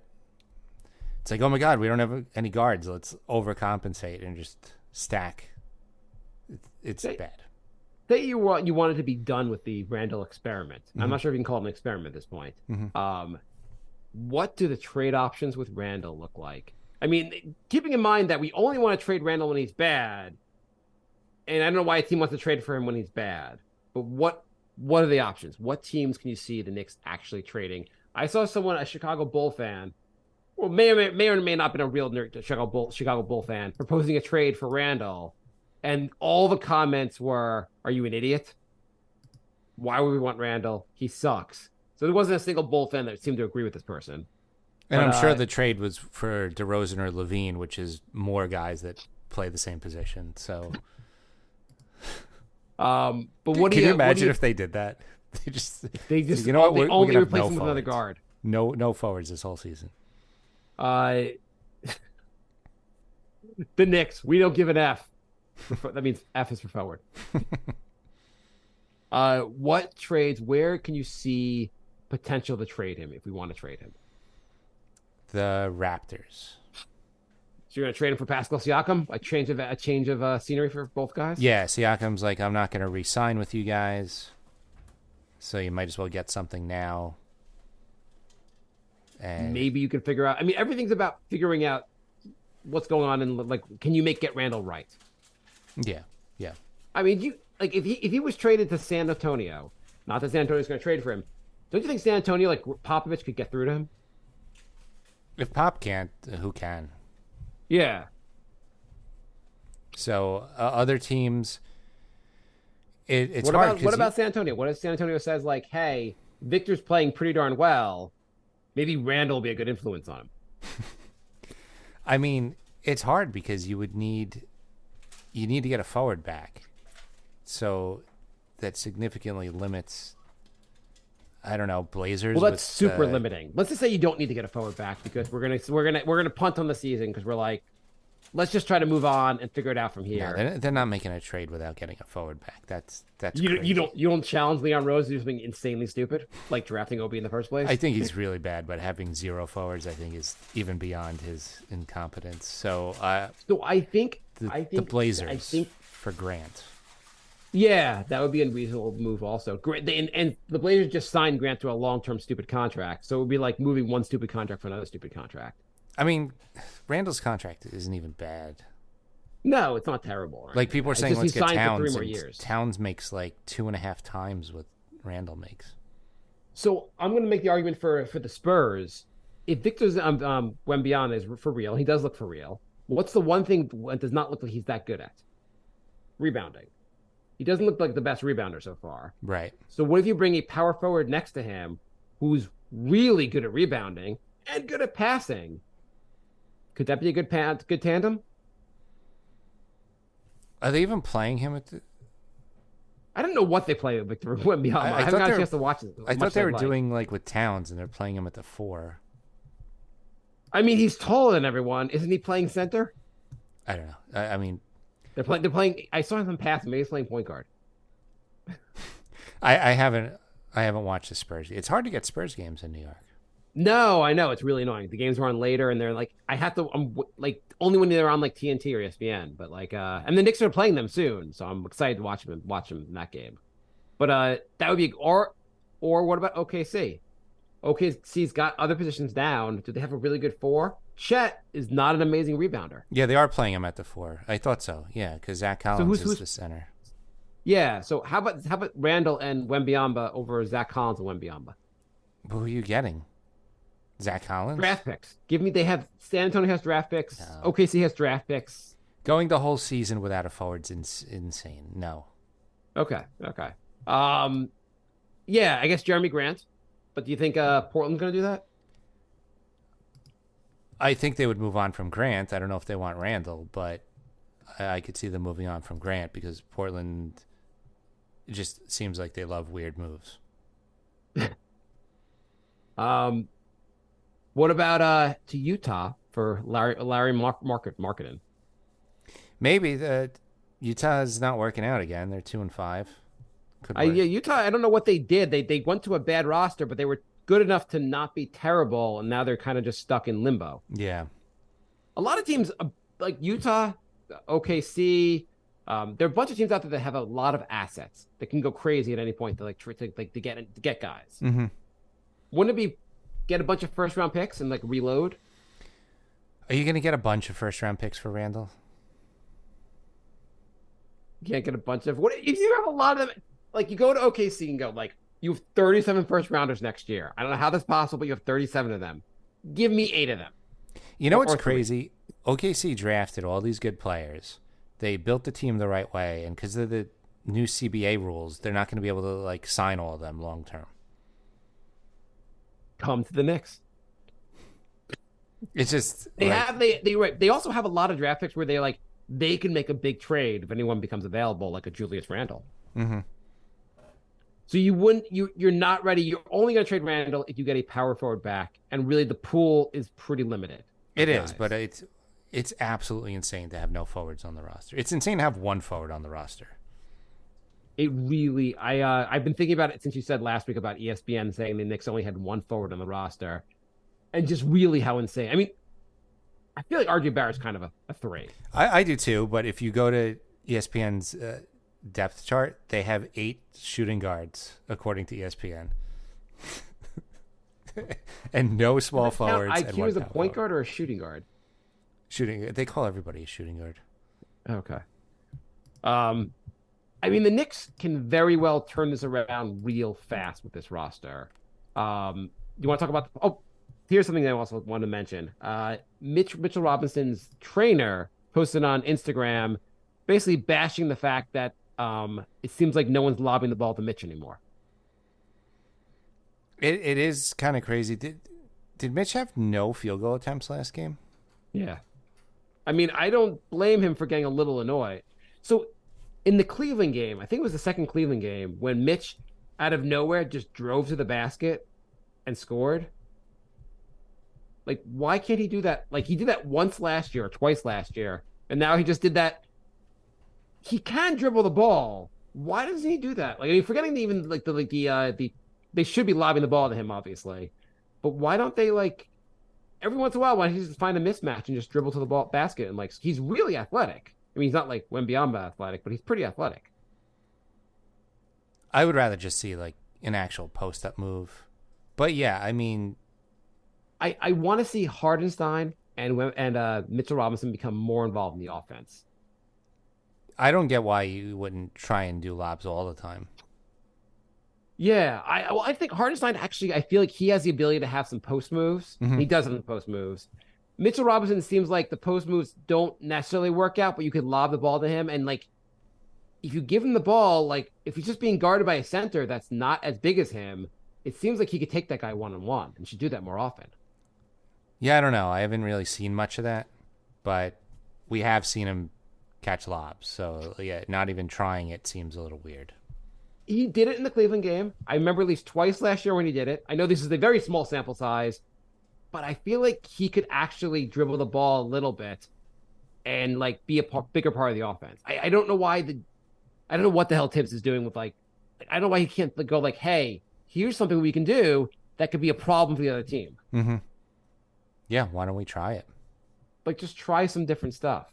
S4: it's like, oh my God, we don't have any guards. Let's overcompensate and just stack. It's bad.
S5: Say you wanted to be done with the Randle experiment. I'm not sure if you can call it an experiment at this point. What do the trade options with Randle look like? I mean, keeping in mind that we only want to trade Randle when he's bad, and I don't know why a team wants to trade for him when he's bad, but what are the options? What teams can you see the Knicks actually trading? I saw someone, a Chicago Bull fan, well, may or may not have been a real Chicago Bull fan, proposing a trade for Randle. And all the comments were, are you an idiot? Why would we want Randle? He sucks. So there wasn't a single Bull fan that seemed to agree with this person.
S4: And I'm sure the trade was for DeRozan or Levine, which is more guys that play the same position. So,
S5: but what
S4: can you imagine if they did that? They just
S5: you know what? They only replace him with another guard.
S4: No forwards this whole season.
S5: The Knicks, we don't give an F. That means F is for forward. What trades? Where can you see potential to trade him if we want to trade him?
S4: The Raptors.
S5: So you're going to trade him for Pascal Siakam? A change of scenery for both guys?
S4: Yeah, Siakam's like, I'm not going to re-sign with you guys, so you might as well get something now. And
S5: maybe you can figure out. I mean, everything's about figuring out what's going on and can you get Randle right?
S4: Yeah.
S5: I mean, if he was traded to San Antonio, not that San Antonio's going to trade for him, don't you think San Antonio, Popovich, could get through to him?
S4: If Pop can't, who can?
S5: Yeah.
S4: So other teams, it's
S5: what
S4: hard.
S5: What about San Antonio? What if San Antonio says hey, Victor's playing pretty darn well, maybe Randle will be a good influence on him?
S4: I mean, it's hard because you need to get a forward back, so that significantly limits. I don't know, Blazers.
S5: Well, that's super limiting. Let's just say you don't need to get a forward back because we're gonna punt on the season because we're let's just try to move on and figure it out from
S4: No,
S5: here.
S4: they're not making a trade without getting a forward back. That's
S5: You
S4: crazy.
S5: you don't challenge Leon Rose to do something insanely stupid like drafting Obi in the first place.
S4: I think he's really bad, but having 0 forwards, I think, is even beyond his incompetence. So,
S5: So I think
S4: the Blazers for Grant.
S5: Yeah, that would be a reasonable move also. And the Blazers just signed Grant to a long-term stupid contract, so it would be like moving one stupid contract for another stupid contract.
S4: I mean, Randall's contract isn't even bad.
S5: No, it's not terrible.
S4: Like people are
S5: It's
S4: saying,
S5: just
S4: let's
S5: he
S4: get
S5: signed for
S4: Towns.
S5: 3 more
S4: And
S5: years.
S4: Towns makes like 2.5 times what Randall makes.
S5: So I'm going to make the argument for the Spurs. If Victor's Wembanyama is for real, he does look for real. What's the one thing that does not look like he's that good at? Rebounding. He doesn't look like the best rebounder so far.
S4: Right.
S5: So what if you bring a power forward next to him who's really good at rebounding and good at passing? Could that be a good tandem?
S4: Are they even playing him at the?
S5: I don't know what they play with Victor Wembanyama. I haven't got a chance to watch it.
S4: I thought they were doing like with Towns, and they're playing him at the 4.
S5: I mean, he's taller than everyone. Isn't he playing center?
S4: I don't know. I mean,
S5: They're playing. I saw him pass. Maybe he's playing point guard.
S4: I haven't watched the Spurs. It's hard to get Spurs games in New York.
S5: No, I know it's really annoying. The games are on later, and they're like, I have to. I'm like only when they're on like TNT or ESPN. But like, and the Knicks are playing them soon, so I'm excited to watch them in that game. But that would be or what about OKC? OKC's got other positions down. Do they have a really good 4? Chet is not an amazing rebounder.
S4: Yeah, they are playing him at the 4. I thought so. Yeah, because Zach Collins is the center.
S5: Yeah. So how about Randle and Wembanyama over Zach Collins and Wembanyama?
S4: But who are you getting? Zach Collins?
S5: Draft picks. They have San Antonio has draft picks.
S4: No.
S5: OKC has draft picks.
S4: Going the whole season without a forward's insane. No.
S5: Okay. Yeah, I guess Jeremy Grant. But do you think Portland's going to do that?
S4: I think they would move on from Grant. I don't know if they want Randall, but I could see them moving on from Grant because Portland just seems like they love weird moves.
S5: What about to Utah for Larry Marketing?
S4: Maybe Utah is not working out again. They're 2-5.
S5: Yeah, Utah. I don't know what they did. They went to a bad roster, but they were good enough to not be terrible, and now they're kind of just stuck in limbo.
S4: Yeah.
S5: A lot of teams like Utah, OKC. There are a bunch of teams out there that have a lot of assets that can go crazy at any point to get guys.
S4: Mm-hmm.
S5: Wouldn't it be get a bunch of first round picks and like reload?
S4: Are you going to get a bunch of first round picks for Randall?
S5: You can't get a bunch of what if you have a lot of them. Like you go to OKC and go like you have 37 first rounders next year. I don't know how that's possible, but you have 37 of them. Give me 8 of them.
S4: You know what's crazy? OKC drafted all these good players. They built the team the right way, and because of the new CBA rules, they're not going to be able to like sign all of them long term.
S5: Come to the Knicks.
S4: It's just
S5: they also have a lot of draft picks where they can make a big trade if anyone becomes available, like a Julius Randle.
S4: Mm-hmm.
S5: So you're not ready. You're only going to trade Randle if you get a power forward back, and really the pool is pretty limited.
S4: It is, but it's absolutely insane to have no forwards on the roster. It's insane to have one forward on the roster.
S5: It really, I've been thinking about it since you said last week about ESPN saying the Knicks only had one forward on the roster, and just really how insane. I mean, I feel like RJ Barrett's kind of a 3.
S4: I do too, but if you go to ESPN's depth chart, they have 8 shooting guards according to ESPN, and no small forwards.
S5: IQ is a point guard or a shooting guard?
S4: Shooting. They call everybody a shooting guard.
S5: Okay. I mean, the Knicks can very well turn this around real fast with this roster. You want to talk about? Here's something I also want to mention. Mitchell Robinson's trainer posted on Instagram, basically bashing the fact that it seems like no one's lobbing the ball to Mitch anymore.
S4: It is kind of crazy. Did Mitch have no field goal attempts last game?
S5: Yeah. I mean, I don't blame him for getting a little annoyed. So in the Cleveland game, I think it was the second Cleveland game, when Mitch out of nowhere just drove to the basket and scored. Like, why can't he do that? Like, he did that once last year or twice last year, and now he just did that. He can dribble the ball. Why doesn't he do that? Like, I mean, forgetting even like the they should be lobbing the ball to him, obviously, but why don't they like every once in a while? Why don't he just find a mismatch and just dribble to the ball basket? And like, he's really athletic. I mean, he's not like Wembanyama athletic, but he's pretty athletic.
S4: I would rather just see like an actual post up move, but yeah, I mean,
S5: I want to see Hardenstein and Mitchell Robinson become more involved in the offense.
S4: I don't get why you wouldn't try and do lobs all the time.
S5: Yeah, I think Hardenstein actually, I feel like he has the ability to have some post moves.
S4: Mm-hmm.
S5: He does have the post moves. Mitchell Robinson seems like the post moves don't necessarily work out, but you could lob the ball to him. And like, if you give him the ball, like if he's just being guarded by a center that's not as big as him, it seems like he could take that guy one-on-one and should do that more often.
S4: Yeah, I don't know. I haven't really seen much of that, but we have seen him catch lobs. So yeah, not even trying it seems a little weird.
S5: He did it in the Cleveland game. I remember at least twice last year when he did it. I know this is a very small sample size, but I feel like he could actually dribble the ball a little bit and like be a bigger part of the offense. I don't know why I don't know what the hell Tibbs is doing with like, I don't know why he can't go like, hey, here's something we can do that could be a problem for the other team.
S4: Mm-hmm. Yeah, why don't we try it?
S5: Like, just try some different stuff.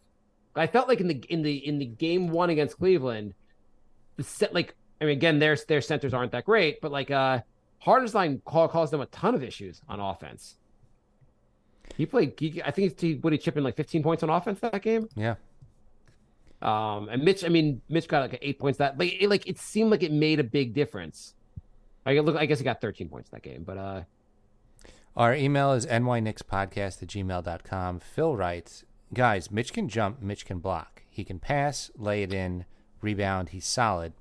S5: I felt like in the game one against Cleveland, the set like, I mean, again, their centers aren't that great, but like Hardenstein caused them a ton of issues on offense. I think he chipped in like 15 points on offense that game.
S4: Yeah.
S5: And Mitch got like 8 points that it seemed like it made a big difference. I guess he got 13 points that game, but
S4: our email is nynickspodcast@gmail.com. Phil writes, guys, Mitch can jump, Mitch can block. He can pass, lay it in, rebound, he's solid,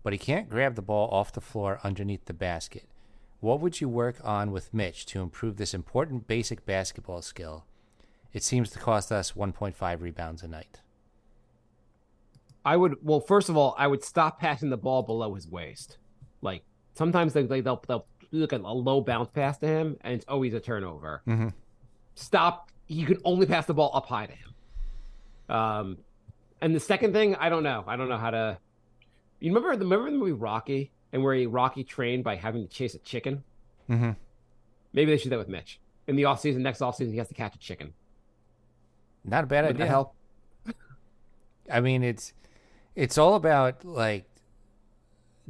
S4: but he can't grab the ball off the floor underneath the basket. What would you work on with Mitch to improve this important basic basketball skill? It seems to cost us 1.5 rebounds a night.
S5: First of all, I would stop passing the ball below his waist. Like, sometimes they'll do like a low bounce pass to him, and it's always a turnover.
S4: Mm-hmm.
S5: Stop. You can only pass the ball up high to him. And the second thing, I don't know how to. You remember the movie Rocky, and where Rocky trained by having to chase a chicken?
S4: Mm-hmm.
S5: Maybe they should do that with Mitch. In the next offseason, he has to catch a chicken.
S4: Not a bad idea.
S5: Would that help?
S4: I mean, it's all about like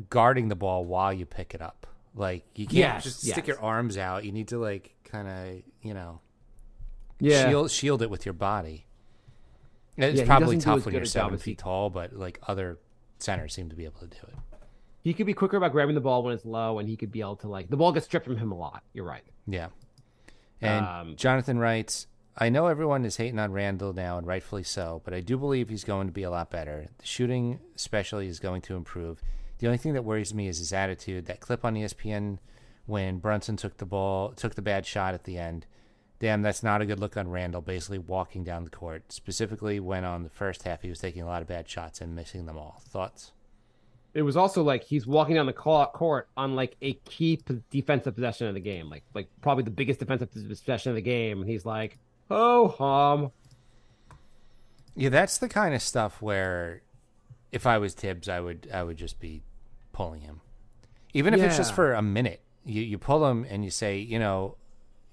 S4: guarding the ball while you pick it up. Like, you can't just stick your arms out. You need to like kind of, shield it with your body. It's probably tough when you're 7 feet tall, but like other centers seem to be able to do it.
S5: He could be quicker about grabbing the ball when it's low, and he could be able to like the ball gets stripped from him a lot. You're right.
S4: Yeah. And Jonathan writes, I know everyone is hating on Randle now, and rightfully so, but I do believe he's going to be a lot better. The shooting especially is going to improve. The only thing that worries me is his attitude. That clip on ESPN when Brunson took the bad shot at the end. Damn, that's not a good look on Randle, basically walking down the court, specifically when on the first half he was taking a lot of bad shots and missing them all. Thoughts?
S5: It was also like he's walking down the court on like a key defensive possession of the game, like probably the biggest defensive possession of the game, and he's like, "Oh,
S4: Yeah, that's the kind of stuff where if I was Tibbs, I would just be pulling him. Even if it's just for a minute. You pull him and you say,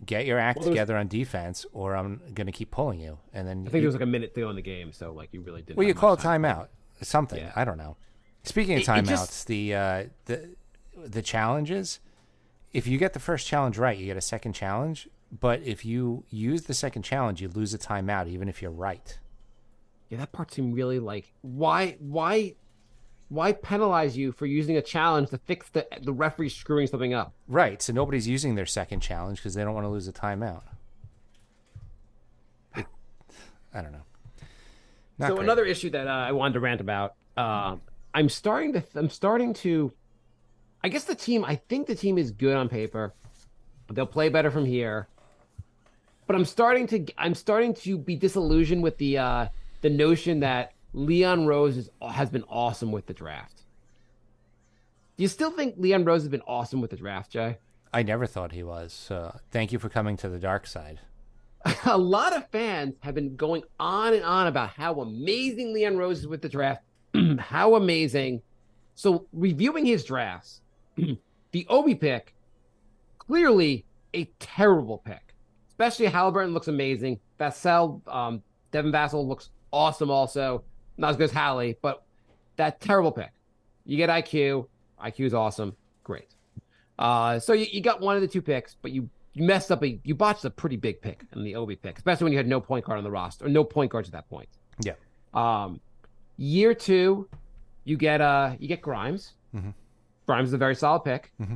S4: get your act together on defense, or I'm going to keep pulling you. And then
S5: I think there was like a minute to go in the game, so like you really didn't.
S4: Well, you call a timeout, something. Yeah. I don't know. Speaking of timeouts, the challenges, if you get the first challenge right, you get a second challenge. But if you use the second challenge, you lose a timeout, even if you're right.
S5: Yeah, that part seemed really like why penalize you for using a challenge to fix the referee screwing something up?
S4: Right. So nobody's using their second challenge because they don't want to lose a timeout. I don't know. Not great.
S5: Another issue that I wanted to rant about. I'm starting to. I guess I think the team is good on paper. They'll play better from here. But I'm starting to be disillusioned with the notion that Leon Rose has been awesome with the draft. Do you still think Leon Rose has been awesome with the draft, Jay?
S4: I never thought he was. So thank you for coming to the dark side.
S5: A lot of fans have been going on and on about how amazing Leon Rose is with the draft. How amazing. So reviewing his drafts, the Obi pick, clearly a terrible pick. Especially Halliburton looks amazing. Devin Vassell looks awesome also. Not as good as Hallie, but that terrible pick. You get IQ. IQ is awesome. Great. So you got one of the two picks, but you messed up. You botched a pretty big pick in the Obi pick, especially when you had no point guard on the roster, or no point guards at that point.
S4: Yeah.
S5: Year 2, you get Grimes.
S4: Mm-hmm.
S5: Grimes is a very solid pick.
S4: Mm-hmm.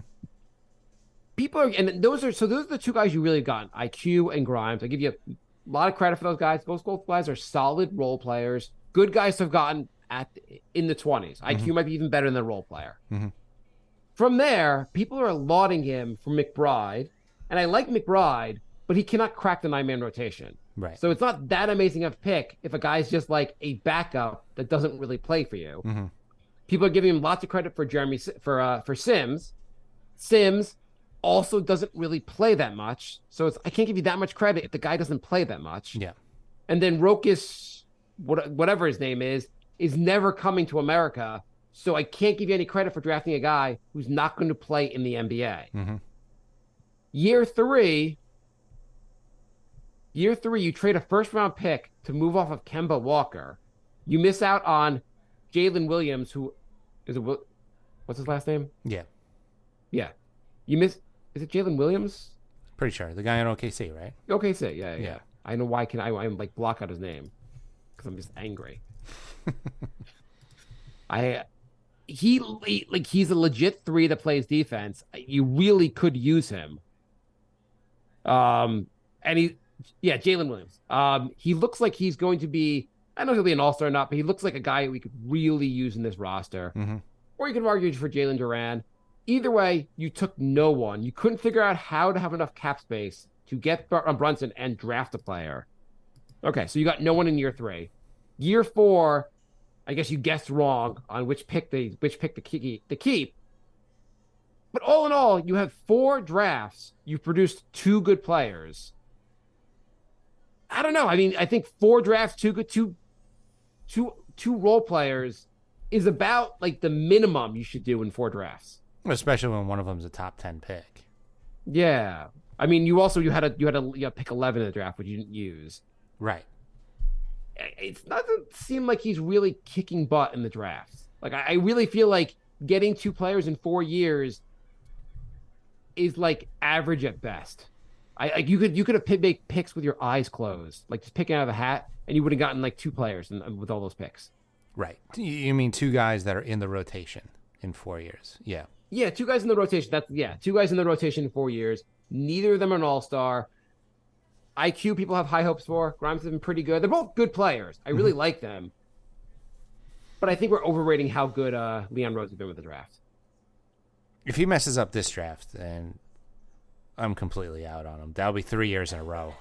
S5: Those are the two guys you really got, IQ and Grimes. I give you a lot of credit for those guys. Both guys are solid role players. Good guys to have gotten in the 20s. IQ
S4: Mm-hmm.
S5: might be even better than a role player.
S4: Mm-hmm.
S5: From there, people are lauding him for McBride. And I like McBride, but he cannot crack the 9-man rotation.
S4: Right.
S5: So it's not that amazing of a pick if a guy's just like a backup that doesn't really play for you.
S4: Mm-hmm.
S5: People are giving him lots of credit for Sims. Sims also doesn't really play that much. So I can't give you that much credit if the guy doesn't play that much.
S4: Yeah.
S5: And then Rokas, whatever his name is never coming to America. So I can't give you any credit for drafting a guy who's not going to play in the NBA.
S4: Mm-hmm.
S5: Year 3, you trade a first-round pick to move off of Kemba Walker. You miss out on Jalen Williams, who is what's his last name?
S4: Yeah.
S5: Yeah. Is it Jalen Williams?
S4: Pretty sure. The guy in OKC, right?
S5: OKC, yeah. I know why I'm like block out his name because I'm just angry. He's a legit 3 that plays defense. You really could use him. Jalen Williams. He looks like he's going to be, I don't know if he'll be an all-star or not, but he looks like a guy we could really use in this roster.
S4: Mm-hmm.
S5: Or you could argue for Jalen Duran. Either way, you took no one. You couldn't figure out how to have enough cap space to get Brunson and draft a player. Okay, so you got no one in year 3. Year 4, I guess you guessed wrong on which pick to keep. But all in all, you have 4 drafts. You've produced 2 good players. I don't know. I mean, I think 4 drafts, 2 role players is about like the minimum you should do in 4 drafts.
S4: Especially when one of them's a top 10 pick.
S5: Yeah. I mean, you had a pick 11 in the draft, which you didn't use.
S4: Right.
S5: It doesn't seem like he's really kicking butt in the drafts. Like, I really feel like getting 2 players in 4 years is like average at best. You could have made picks with your eyes closed, like just picking out of a hat, and you would have gotten like 2 players with all those picks.
S4: Right. You mean 2 guys that are in the rotation in 4 years? Yeah.
S5: Yeah, 2 guys in the rotation. 2 guys in the rotation in 4 years. Neither of them are an all-star. IQ people have high hopes for. Grimes has been pretty good. They're both good players. I really like them. But I think we're overrating how good Leon Rose has been with the draft.
S4: If he messes up this draft, then I'm completely out on him. That'll be 3 years in a row.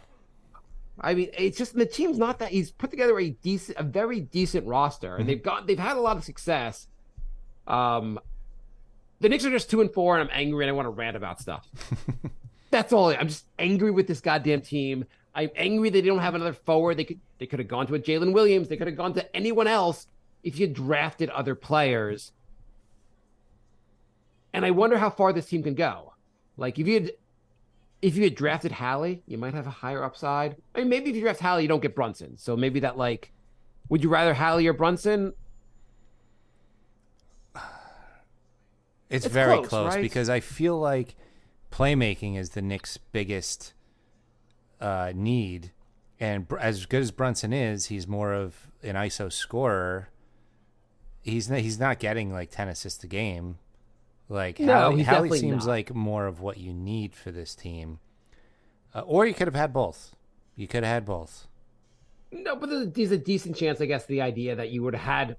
S5: I mean, it's just the team's not that. He's put together a very decent roster, and they've had a lot of success. The Knicks are just 2-4, and I'm angry, and I want to rant about stuff. That's all. I'm just angry with this goddamn team. I'm angry they don't have another forward. They could have gone to a Jalen Williams. They could have gone to anyone else if you drafted other players. And I wonder how far this team can go. Like, if you had drafted Hallie, you might have a higher upside. I mean, maybe if you draft Hallie, you don't get Brunson. So maybe that, like, would you rather Hallie or Brunson?
S4: It's very
S5: close, right?
S4: Because I feel like playmaking is the Knicks' biggest need. And as good as Brunson is, he's more of an ISO scorer. He's not getting like 10 assists a game. Like Hallie seems like more of what you need for this team. Or you could have had both. You could have had both.
S5: No, but there's a decent chance, I guess, the idea that you would have had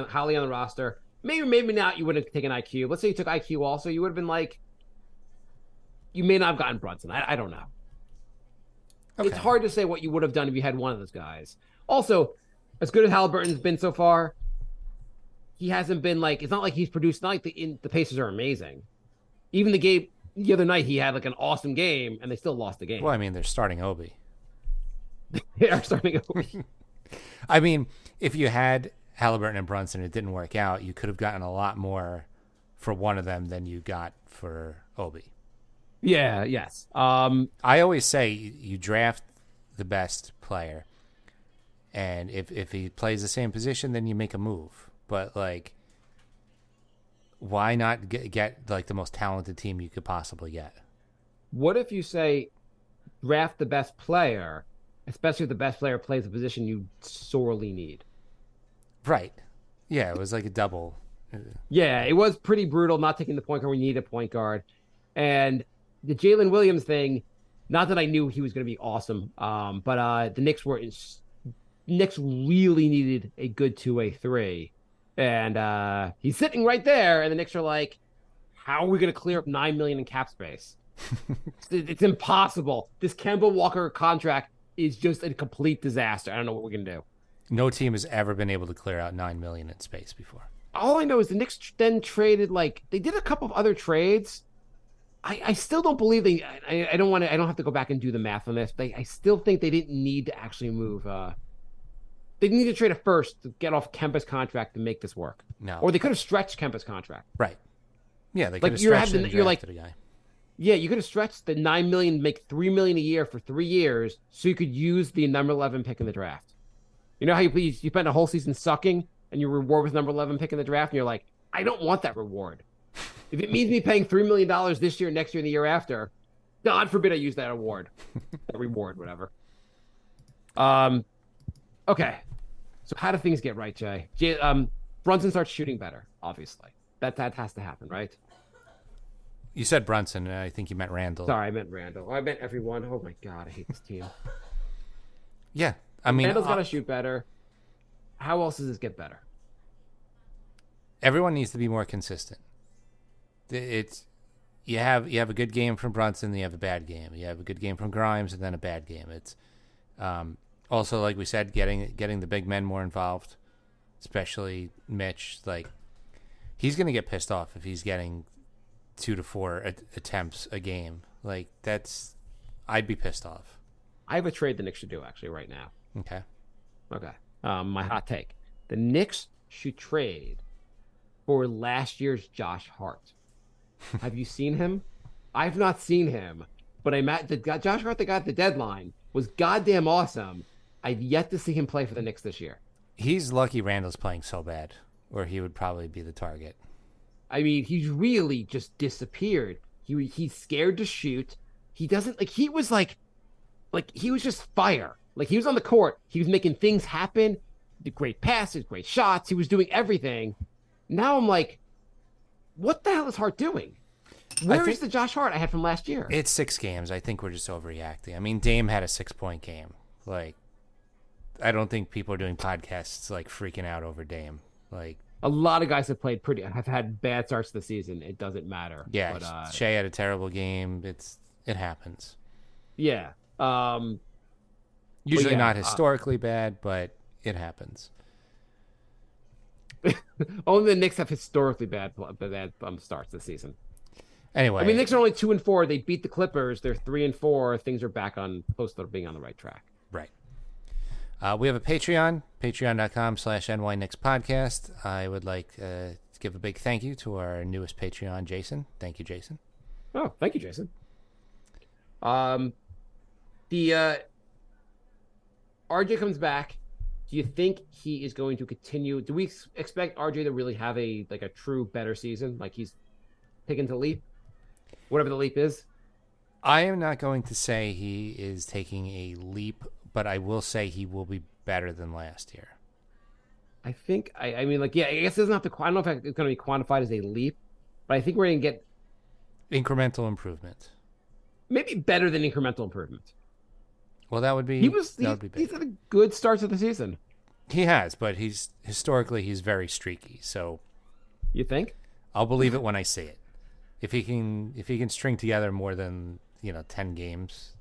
S5: Hallie on the roster. Maybe not. You would have taken IQ. Let's say you took IQ also. You would have been like, you may not have gotten Brunson. I don't know. Okay. It's hard to say what you would have done if you had one of those guys. Also, as good as Halliburton's been so far, he hasn't been like, it's not like he's produced, not like the Pacers are amazing. Even the the other night he had like an awesome game, and they still lost the game.
S4: Well, I mean, they're starting Obi.
S5: They are starting over.
S4: I mean, if you had Halliburton and Brunson, it didn't work out. You could have gotten a lot more for one of them than you got for Obi.
S5: Yeah. Yes.
S4: I always say you draft the best player, and if he plays the same position, then you make a move. But like, why not get like the most talented team you could possibly get?
S5: What if you say draft the best player, especially if the best player plays a position you sorely need?
S4: Right. Yeah, it was like a double.
S5: Yeah, it was pretty brutal not taking the point guard when you need a point guard. And the Jalen Williams thing, not that I knew he was going to be awesome, but the Knicks really needed a good 2-way 3. And he's sitting right there, and the Knicks are like, how are we going to clear up $9 million in cap space? It's impossible. This Kemba Walker contract is just a complete disaster. I don't know what we're going to do.
S4: No team has ever been able to clear out $9 million in space before.
S5: All I know is the Knicks then traded, like, they did a couple of other trades. I still don't believe I don't have to go back and do the math on this. I still think they didn't need to actually move. They need to trade a first to get off Kemba's contract to make this work.
S4: No.
S5: Or they could have stretched Kemba's contract.
S4: Right. Yeah, they
S5: Like,
S4: could have
S5: you're
S4: stretched it and
S5: having- you're like-
S4: drafted a guy.
S5: Yeah, you could have stretched the $9 million, make $3 million a year for 3 years, so you could use the number 11 pick in the draft. You know how you spend a whole season sucking, and your reward was number 11 pick in the draft, and you're like, I don't want that reward. If it means me paying $3 million this year, next year, and the year after, God forbid I use that award, that reward, whatever. Okay. So how do things get right, Jay? Brunson starts shooting better, obviously. That has to happen, right?
S4: You said Brunson, and I think you meant Randle.
S5: Sorry, I meant Randle. I meant everyone. Oh my God, I hate this team.
S4: Yeah, I mean,
S5: Randle's got to shoot better. How else does this get better?
S4: everyone needs to be more consistent. It's you have a good game from Brunson, then you have a bad game. You have a good game from Grimes, and then a bad game. It's also, like we said, getting the big men more involved, especially Mitch. Like, he's going to get pissed off if he's getting 2 to 4 attempts a game. Like, I'd be pissed off.
S5: I have a trade the Knicks should do actually right now.
S4: Okay.
S5: My hot take: the Knicks should trade for last year's Josh Hart. Have you seen him? I've not seen him, but Josh Hart that got the deadline was goddamn awesome. I've yet to see him play for the Knicks this year.
S4: He's lucky Randle's playing so bad, or he would probably be the target.
S5: I mean, he's really just disappeared. He's scared to shoot. He doesn't he was he was just fire. Like, he was on the court. He was making things happen. Did great passes, great shots. He was doing everything. Now I'm like, what the hell is Hart doing? Where is the Josh Hart I had from last year?
S4: It's 6 games. I think we're just overreacting. I mean, Dame had a 6-point game. Like, I don't think people are doing podcasts freaking out over Dame. Like,
S5: a lot of guys have had bad starts to the season. It doesn't matter.
S4: Yeah, but, Shea had a terrible game. It happens.
S5: Yeah.
S4: Usually not historically bad, but it happens.
S5: Only the Knicks have historically bad starts this season.
S4: Anyway,
S5: I mean, the Knicks are only 2-4. They beat the Clippers. They're 3-4. Things are back on close to being on the right track.
S4: Right. We have a Patreon, patreon.com/NY Knicks podcast. I would like to give a big thank you to our newest Patreon, Jason. Thank you, Jason.
S5: Oh, thank you, Jason. RJ comes back. Do you think he is going to continue? Do we expect RJ to really have a true better season? Like, he's taking the leap, whatever the leap is?
S4: I am not going to say he is taking a leap, but I will say he will be better than last year.
S5: I think, I mean, I guess it doesn't have to, I don't know if it's going to be quantified as a leap, but I think we're going to get
S4: incremental improvement.
S5: Maybe better than incremental improvement.
S4: Well, that would be
S5: he's had a good start to the season.
S4: He has, but he's very streaky. So,
S5: you think?
S4: I'll believe it when I see it. If he can string together more than 10 games,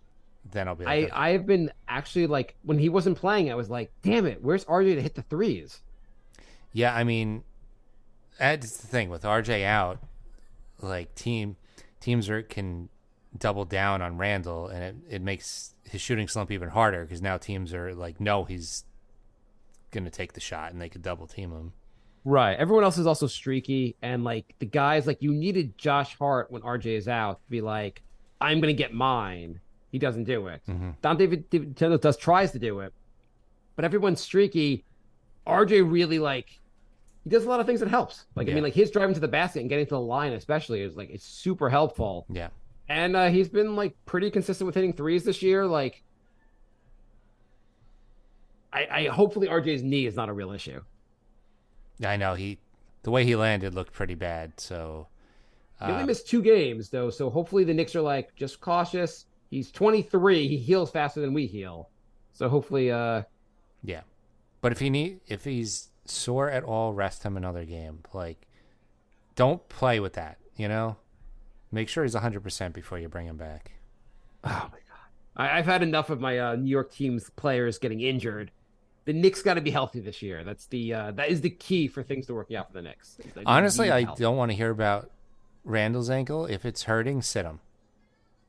S4: then I'll be like, okay.
S5: I've been actually when he wasn't playing, I was like, damn it, where's RJ to hit the threes? Yeah,
S4: I mean, that's the thing with RJ out. teams can double down on Randle, and it makes his shooting slump even harder because now teams are like, no, he's going to take the shot, and they could double team him.
S5: Right. Everyone else is also streaky, and like the guys, like you needed Josh Hart when RJ is out to be like, I'm going to get mine. He doesn't do it. Dante DiVincenzo tries to do it, but everyone's streaky. RJ really he does a lot of things that helps. I mean, like his driving to the basket and getting to the line, especially, is it's super helpful.
S4: Yeah.
S5: And he's been pretty consistent with hitting threes this year. I hopefully RJ's knee is not a real issue.
S4: I know the way he landed looked pretty bad. So
S5: he only missed 2 games though, so hopefully the Knicks are just cautious. He's 23. He heals faster than we heal, so hopefully.
S4: Yeah, but if he's sore at all, rest him another game. Don't play with that. Make sure he's 100% before you bring him back.
S5: Oh my god, I've had enough of my New York team's players getting injured. The Knicks got to be healthy this year. That is the key for things to work out for the Knicks.
S4: Honestly, I don't want to hear about Randle's ankle. If it's hurting, sit him.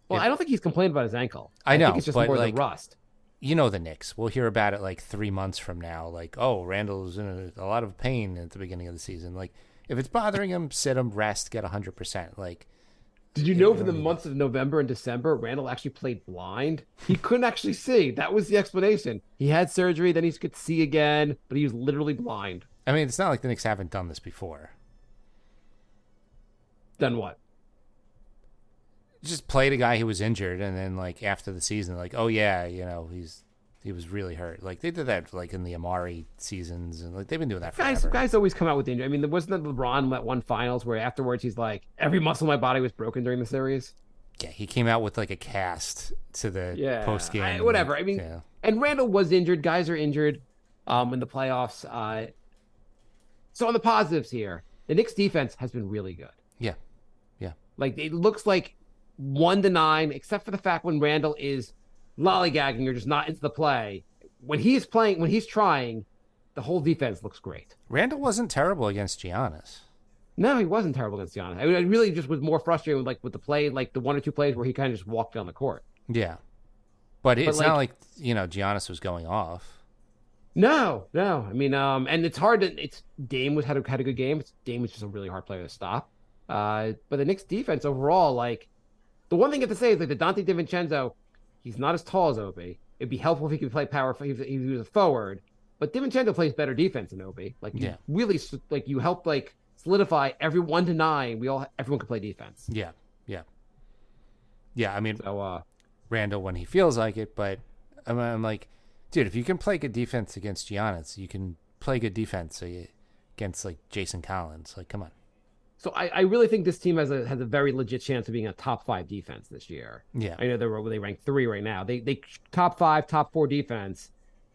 S5: Well, I don't think he's complained about his ankle.
S4: I know,
S5: think it's just more the rust.
S4: The Knicks. We'll hear about it 3 months from now. Randle's in a lot of pain at the beginning of the season. If it's bothering him, sit him, rest, get 100%.
S5: Did you know for the months of November and December, Randle actually played blind? He couldn't actually see. That was the explanation. He had surgery, then he could see again, but he was literally blind.
S4: I mean, it's not like the Knicks haven't done this before.
S5: Then what?
S4: Just played a guy who was injured, and then after the season, oh yeah, he was really hurt. They did that in the Amari seasons, and they've been doing that forever.
S5: Guys always come out with injury. I mean, there wasn't that LeBron that won finals where afterwards he's every muscle in my body was broken during the series.
S4: Yeah, he came out with a cast to the post game.
S5: Whatever. I mean, and Randle was injured. Guys are injured in the playoffs. So on the positives here, the Knicks defense has been really good.
S4: Yeah.
S5: It looks 1-9, except for the fact when Randle is lollygagging or just not into the play. When he's trying, the whole defense looks great.
S4: Randle wasn't terrible against Giannis.
S5: No, he wasn't terrible against Giannis. I really just was more frustrated with the play, the 1 or 2 plays where he kind of just walked down the court.
S4: Yeah. But it's not Giannis was going off.
S5: No. I mean, and it's hard to. Dame had a good game. Dame was just a really hard player to stop. But the Knicks defense overall, the one thing you have to say is the Dante DiVincenzo, he's not as tall as Obi. It'd be helpful if he could play power if he was a forward. But DiVincenzo plays better defense than Obi. Really, you help solidify every 1-9. Everyone can play defense.
S4: Yeah. I mean, Randle when he feels like it, but I'm dude, if you can play good defense against Giannis, you can play good defense against Jason Collins. Come on.
S5: So I really think this team has a very legit chance of being a top 5 defense this year.
S4: Yeah,
S5: I know they rank 3 right now. They top 5, top 4 defense.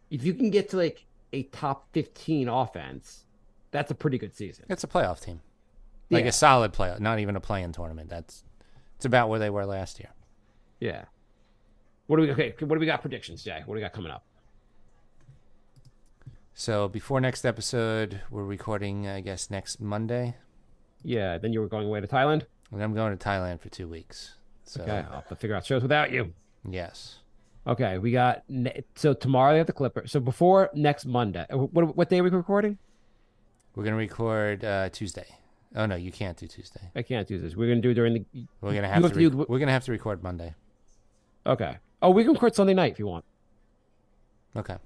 S5: If you can get to a top 15 offense, that's a pretty good season.
S4: It's a playoff team, a solid playoff, not even a play-in tournament. It's about where they were last year.
S5: Yeah. What do we got predictions, Jay? What do we got coming up?
S4: So before next episode, we're recording, I guess, next Monday.
S5: Yeah, then you were going away to Thailand?
S4: And I'm going to Thailand for 2 weeks. So.
S5: Okay, I'll have to figure out shows without you.
S4: Yes.
S5: Okay, we got... So tomorrow they have the Clippers. So before next Monday. What day are we recording?
S4: We're going to record Tuesday. Oh, no, you can't do Tuesday.
S5: I can't do this. We're going to do it during the...
S4: We're going to have to record Monday.
S5: Okay. Oh, we can record Sunday night if you want.
S4: Okay.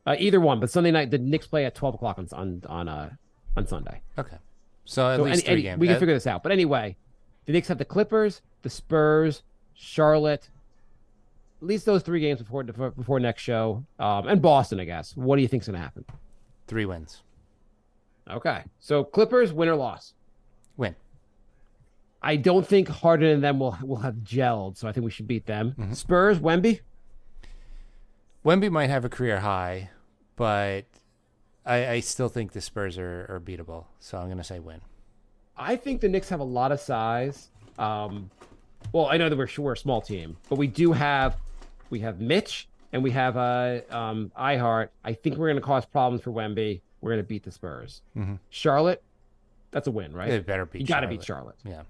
S5: Either one, but Sunday night, the Knicks play at 12 o'clock on Sunday.
S4: Okay. So at least 3 games.
S5: We can figure this out. But anyway, the Knicks have the Clippers, the Spurs, Charlotte. At least those 3 games before next show. And Boston, I guess. What do you think's going to happen?
S4: 3 wins.
S5: Okay. So Clippers, win or loss?
S4: Win.
S5: I don't think Harden and them will have gelled, so I think we should beat them. Mm-hmm. Spurs, Wemby?
S4: Wemby might have a career high, but I still think the Spurs are beatable, so I'm going to say win.
S5: I think the Knicks have a lot of size. Well, I know that we're a small team, but we have Mitch and we have Ihart. I think we're going to cause problems for Wemby. We're going to beat the Spurs. Mm-hmm. Charlotte, that's a win, right?
S4: It better beat.
S5: You got to beat Charlotte.
S4: Yeah.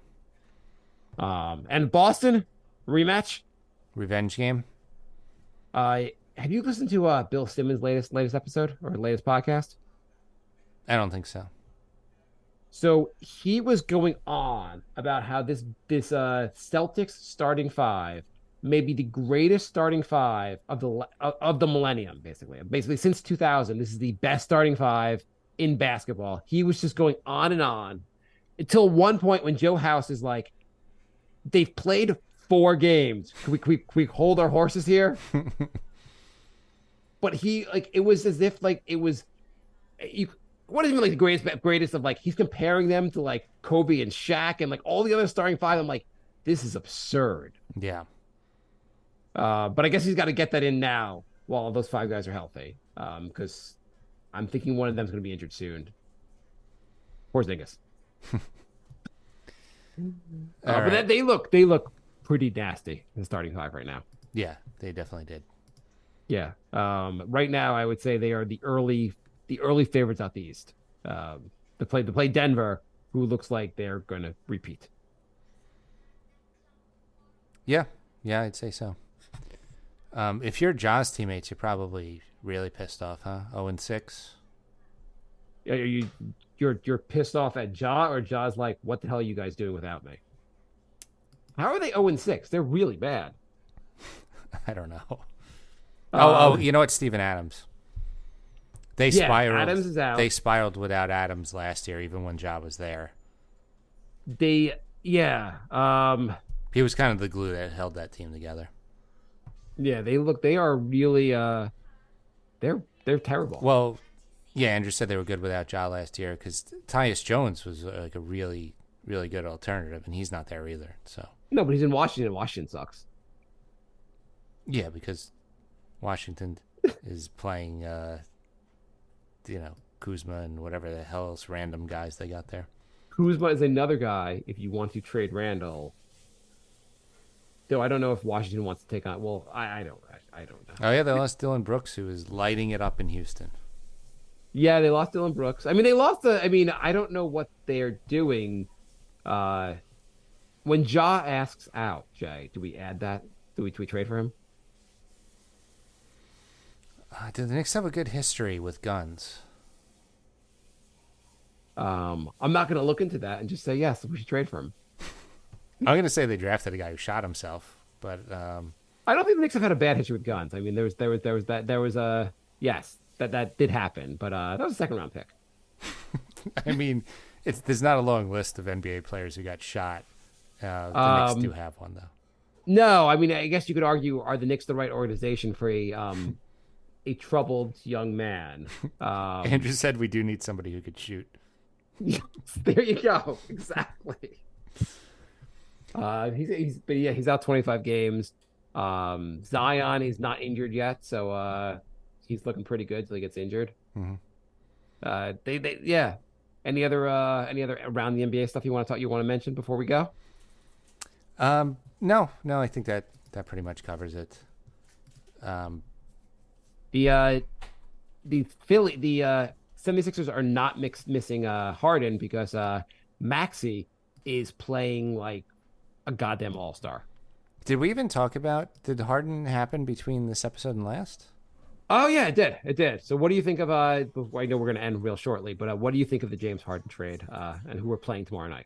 S5: And Boston rematch.
S4: Revenge game.
S5: Have you listened to Bill Simmons' latest episode or latest podcast?
S4: I don't think so.
S5: So he was going on about how this Celtics starting five may be the greatest starting five of the millennium, basically. Basically, since 2000, this is the best starting five in basketball. He was just going on and on until one point when Joe House is like, they've played 4 games. Can we hold our horses here? But he, like, it was as if, like, it was, what is even like the greatest of, like, he's comparing them to like Kobe and Shaq and like all the other starting five. I'm like, this is absurd.
S4: Yeah.
S5: But I guess he's got to get that in now while those 5 guys are healthy. Because I'm thinking one of them's going to be injured soon. Porzingis. But they look pretty nasty in the starting 5 right now.
S4: Yeah, they definitely did.
S5: Yeah. Right now, I would say they are the early favorites out the East. To play Denver, who looks like they're going to repeat.
S4: Yeah, I'd say so. If you're Ja's teammates, you're probably really pissed off, huh? 0-6.
S5: You're pissed off at Ja, or Ja's like, what the hell are you guys doing without me? How are they 0-6? They're really bad.
S4: I don't know. You know what? Steven Adams. They spiraled.
S5: Adams is out.
S4: They spiraled without Adams last year, even when Ja was there.
S5: He
S4: He was kind of the glue that held that team together.
S5: Yeah, they are really they're terrible.
S4: Well, yeah, Andrew said they were good without Ja last year because Tyus Jones was like a really, really good alternative, and he's not there either. So
S5: no, but he's in Washington. Washington sucks.
S4: Yeah, because Washington is playing, Kuzma and whatever the hell else random guys they got there.
S5: Kuzma is another guy if you want to trade Randle. Though I don't know if Washington wants to take on. Well, I don't know.
S4: Oh yeah, they lost Dylan Brooks, who is lighting it up in Houston.
S5: Yeah, they lost Dylan Brooks. I mean, they lost I don't know what they're doing. When Ja asks out, Jay, do we add that? Do we trade for him?
S4: Do the Knicks have a good history with guns?
S5: I'm not going to look into that and just say yes, we should trade for him.
S4: I'm going to say they drafted a guy who shot himself, but
S5: I don't think the Knicks have had a bad history with guns. I mean, there was that did happen, but that was a 2nd round pick.
S4: I mean, there's not a long list of NBA players who got shot. The Knicks do have one though.
S5: No, I mean, I guess you could argue, are the Knicks the right organization for a troubled young man?
S4: Andrew said we do need somebody who could shoot.
S5: There you go. Exactly. He's out 25 games. Zion, he's not injured yet, so he's looking pretty good till he gets injured.
S4: Mm-hmm.
S5: Any other around the NBA stuff you want to mention before we go?
S4: No, I think that pretty much covers it.
S5: The 76ers are not missing Harden because Maxey is playing like a goddamn all-star.
S4: Did we even talk about, did Harden happen between this episode and last?
S5: Oh yeah, it did. So what do you think of I know we're going to end real shortly, but what do you think of the James Harden trade and who we're playing tomorrow night?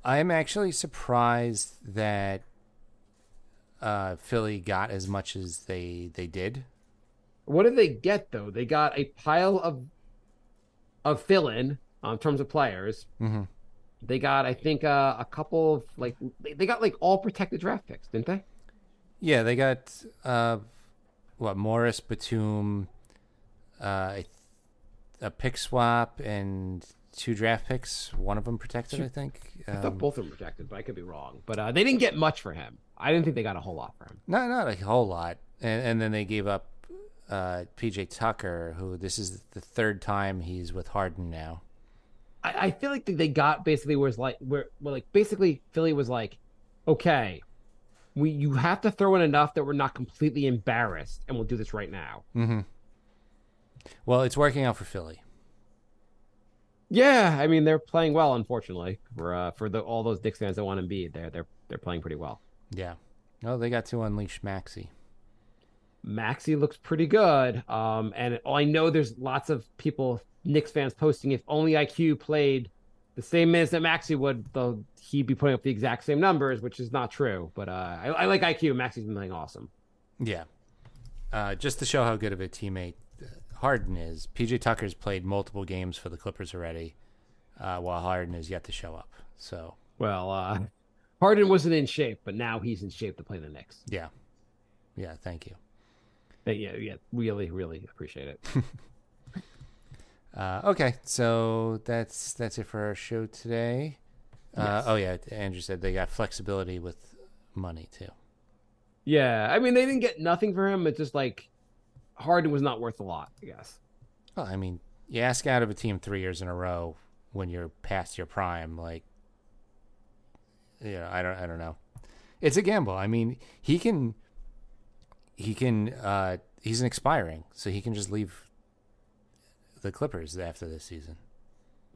S4: I'm actually surprised that Philly got as much as they did.
S5: What did they get though? They got a pile of fill-in in terms of players.
S4: Mm-hmm.
S5: They got, I think, a couple of they got like all protected draft picks, didn't they?
S4: Yeah, they got Morris, Batum, a pick swap, and 2 draft picks. One of them protected, I think.
S5: I thought both of them protected, but I could be wrong. But they didn't get much for him. I didn't think they got a whole lot for him.
S4: Not a whole lot. And then they gave up PJ Tucker, who this is the 3rd time he's with Harden now.
S5: I feel like they got basically basically Philly was like, okay, you have to throw in enough that we're not completely embarrassed, and we'll do this right now.
S4: Mm-hmm. Well, it's working out for Philly.
S5: Yeah, I mean they're playing well. Unfortunately, for all those Knicks fans that want Embiid, they're playing pretty well.
S4: Yeah. No, they got to unleash Maxey.
S5: Maxey looks pretty good. And I know there's lots of people, Knicks fans, posting if only IQ played the same minutes that Maxey would, though he'd be putting up the exact same numbers, which is not true. But I like IQ. Maxey's been playing awesome.
S4: Yeah. Just to show how good of a teammate Harden is, PJ Tucker's played multiple games for the Clippers already, while Harden is yet to show up. So,
S5: well, Harden wasn't in shape, but now he's in shape to play the Knicks.
S4: Yeah. Yeah, thank you.
S5: Yeah, really, really appreciate it.
S4: Okay, so that's it for our show today.
S5: Yes.
S4: Oh yeah, Andrew said they got flexibility with money too.
S5: Yeah, I mean they didn't get nothing for him. It's just like Harden was not worth a lot, I guess.
S4: Well, I mean, you ask out of a team 3 years in a row when you're past your prime, like, I don't know. It's a gamble. I mean, he's an expiring, so he can just leave the Clippers after this season.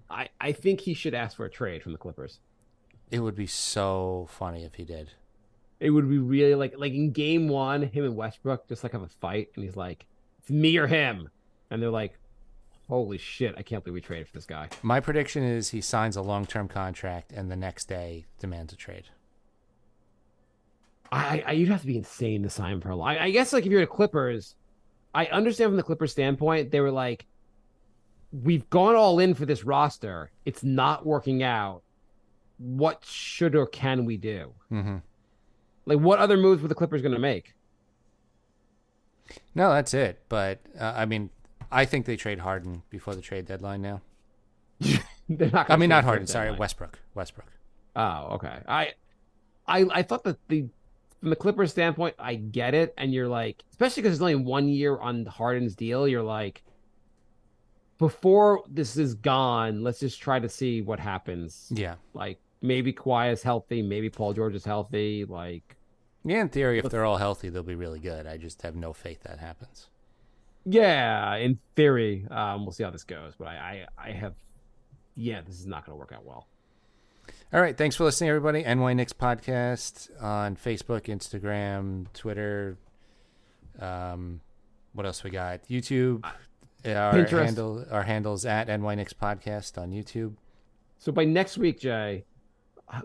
S5: I think he should ask for a trade from the Clippers.
S4: It would be so funny if he did.
S5: It would be really like in game 1, him and Westbrook just like have a fight, and he's like, "It's me or him," and they're like, "Holy shit! I can't believe we traded for this guy."
S4: My prediction is he signs a long-term contract and the next day demands a trade.
S5: You'd have to be insane to sign for a lot. I guess like if you're the Clippers, I understand from the Clippers standpoint, they were like, we've gone all in for this roster. It's not working out. What should or can we do?
S4: Mm-hmm.
S5: Like, what other moves were the Clippers going to make?
S4: No, that's it. But, I mean, I think they trade Harden before the trade deadline now.
S5: They're not.
S4: I mean, not Harden. Sorry, Westbrook.
S5: Oh, okay. I thought that from the Clippers standpoint, I get it. And you're like, especially because there's only 1 year on Harden's deal, you're like, before this is gone, let's just try to see what happens.
S4: Yeah.
S5: Like, maybe Kawhi is healthy. Maybe Paul George is healthy. Like,
S4: yeah, in theory, if they're all healthy, they'll be really good. I just have no faith that happens.
S5: yeah, in theory, we'll see how this goes. But I have, this is not going to work out well.
S4: All right. Thanks for listening, everybody. NY Knicks Podcast on Facebook, Instagram, Twitter. What else we got? YouTube. Our handle's at NY Knicks Podcast on YouTube.
S5: So by next week, Jay,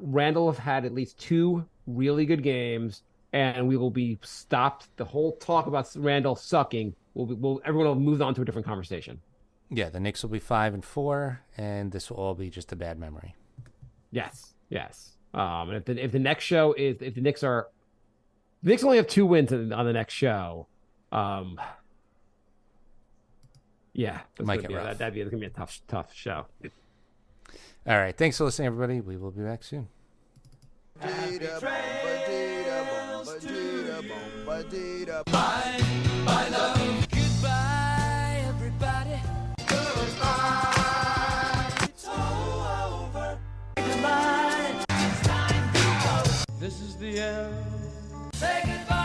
S5: Randle have had at least 2 really good games, and we will be stopped. The whole talk about Randle sucking, everyone will move on to a different conversation.
S4: Yeah, the Knicks will be 5-4, and this will all be just a bad memory.
S5: Yes. And if the next show is the Knicks only have 2 wins on the next show. Yeah, that's gonna be a tough show.
S4: All right, thanks for listening, everybody. We will be back soon.
S1: Bye, love. Goodbye, everybody. Goodbye. It's all over. Goodbye. It's time to go. This is the end. Say goodbye.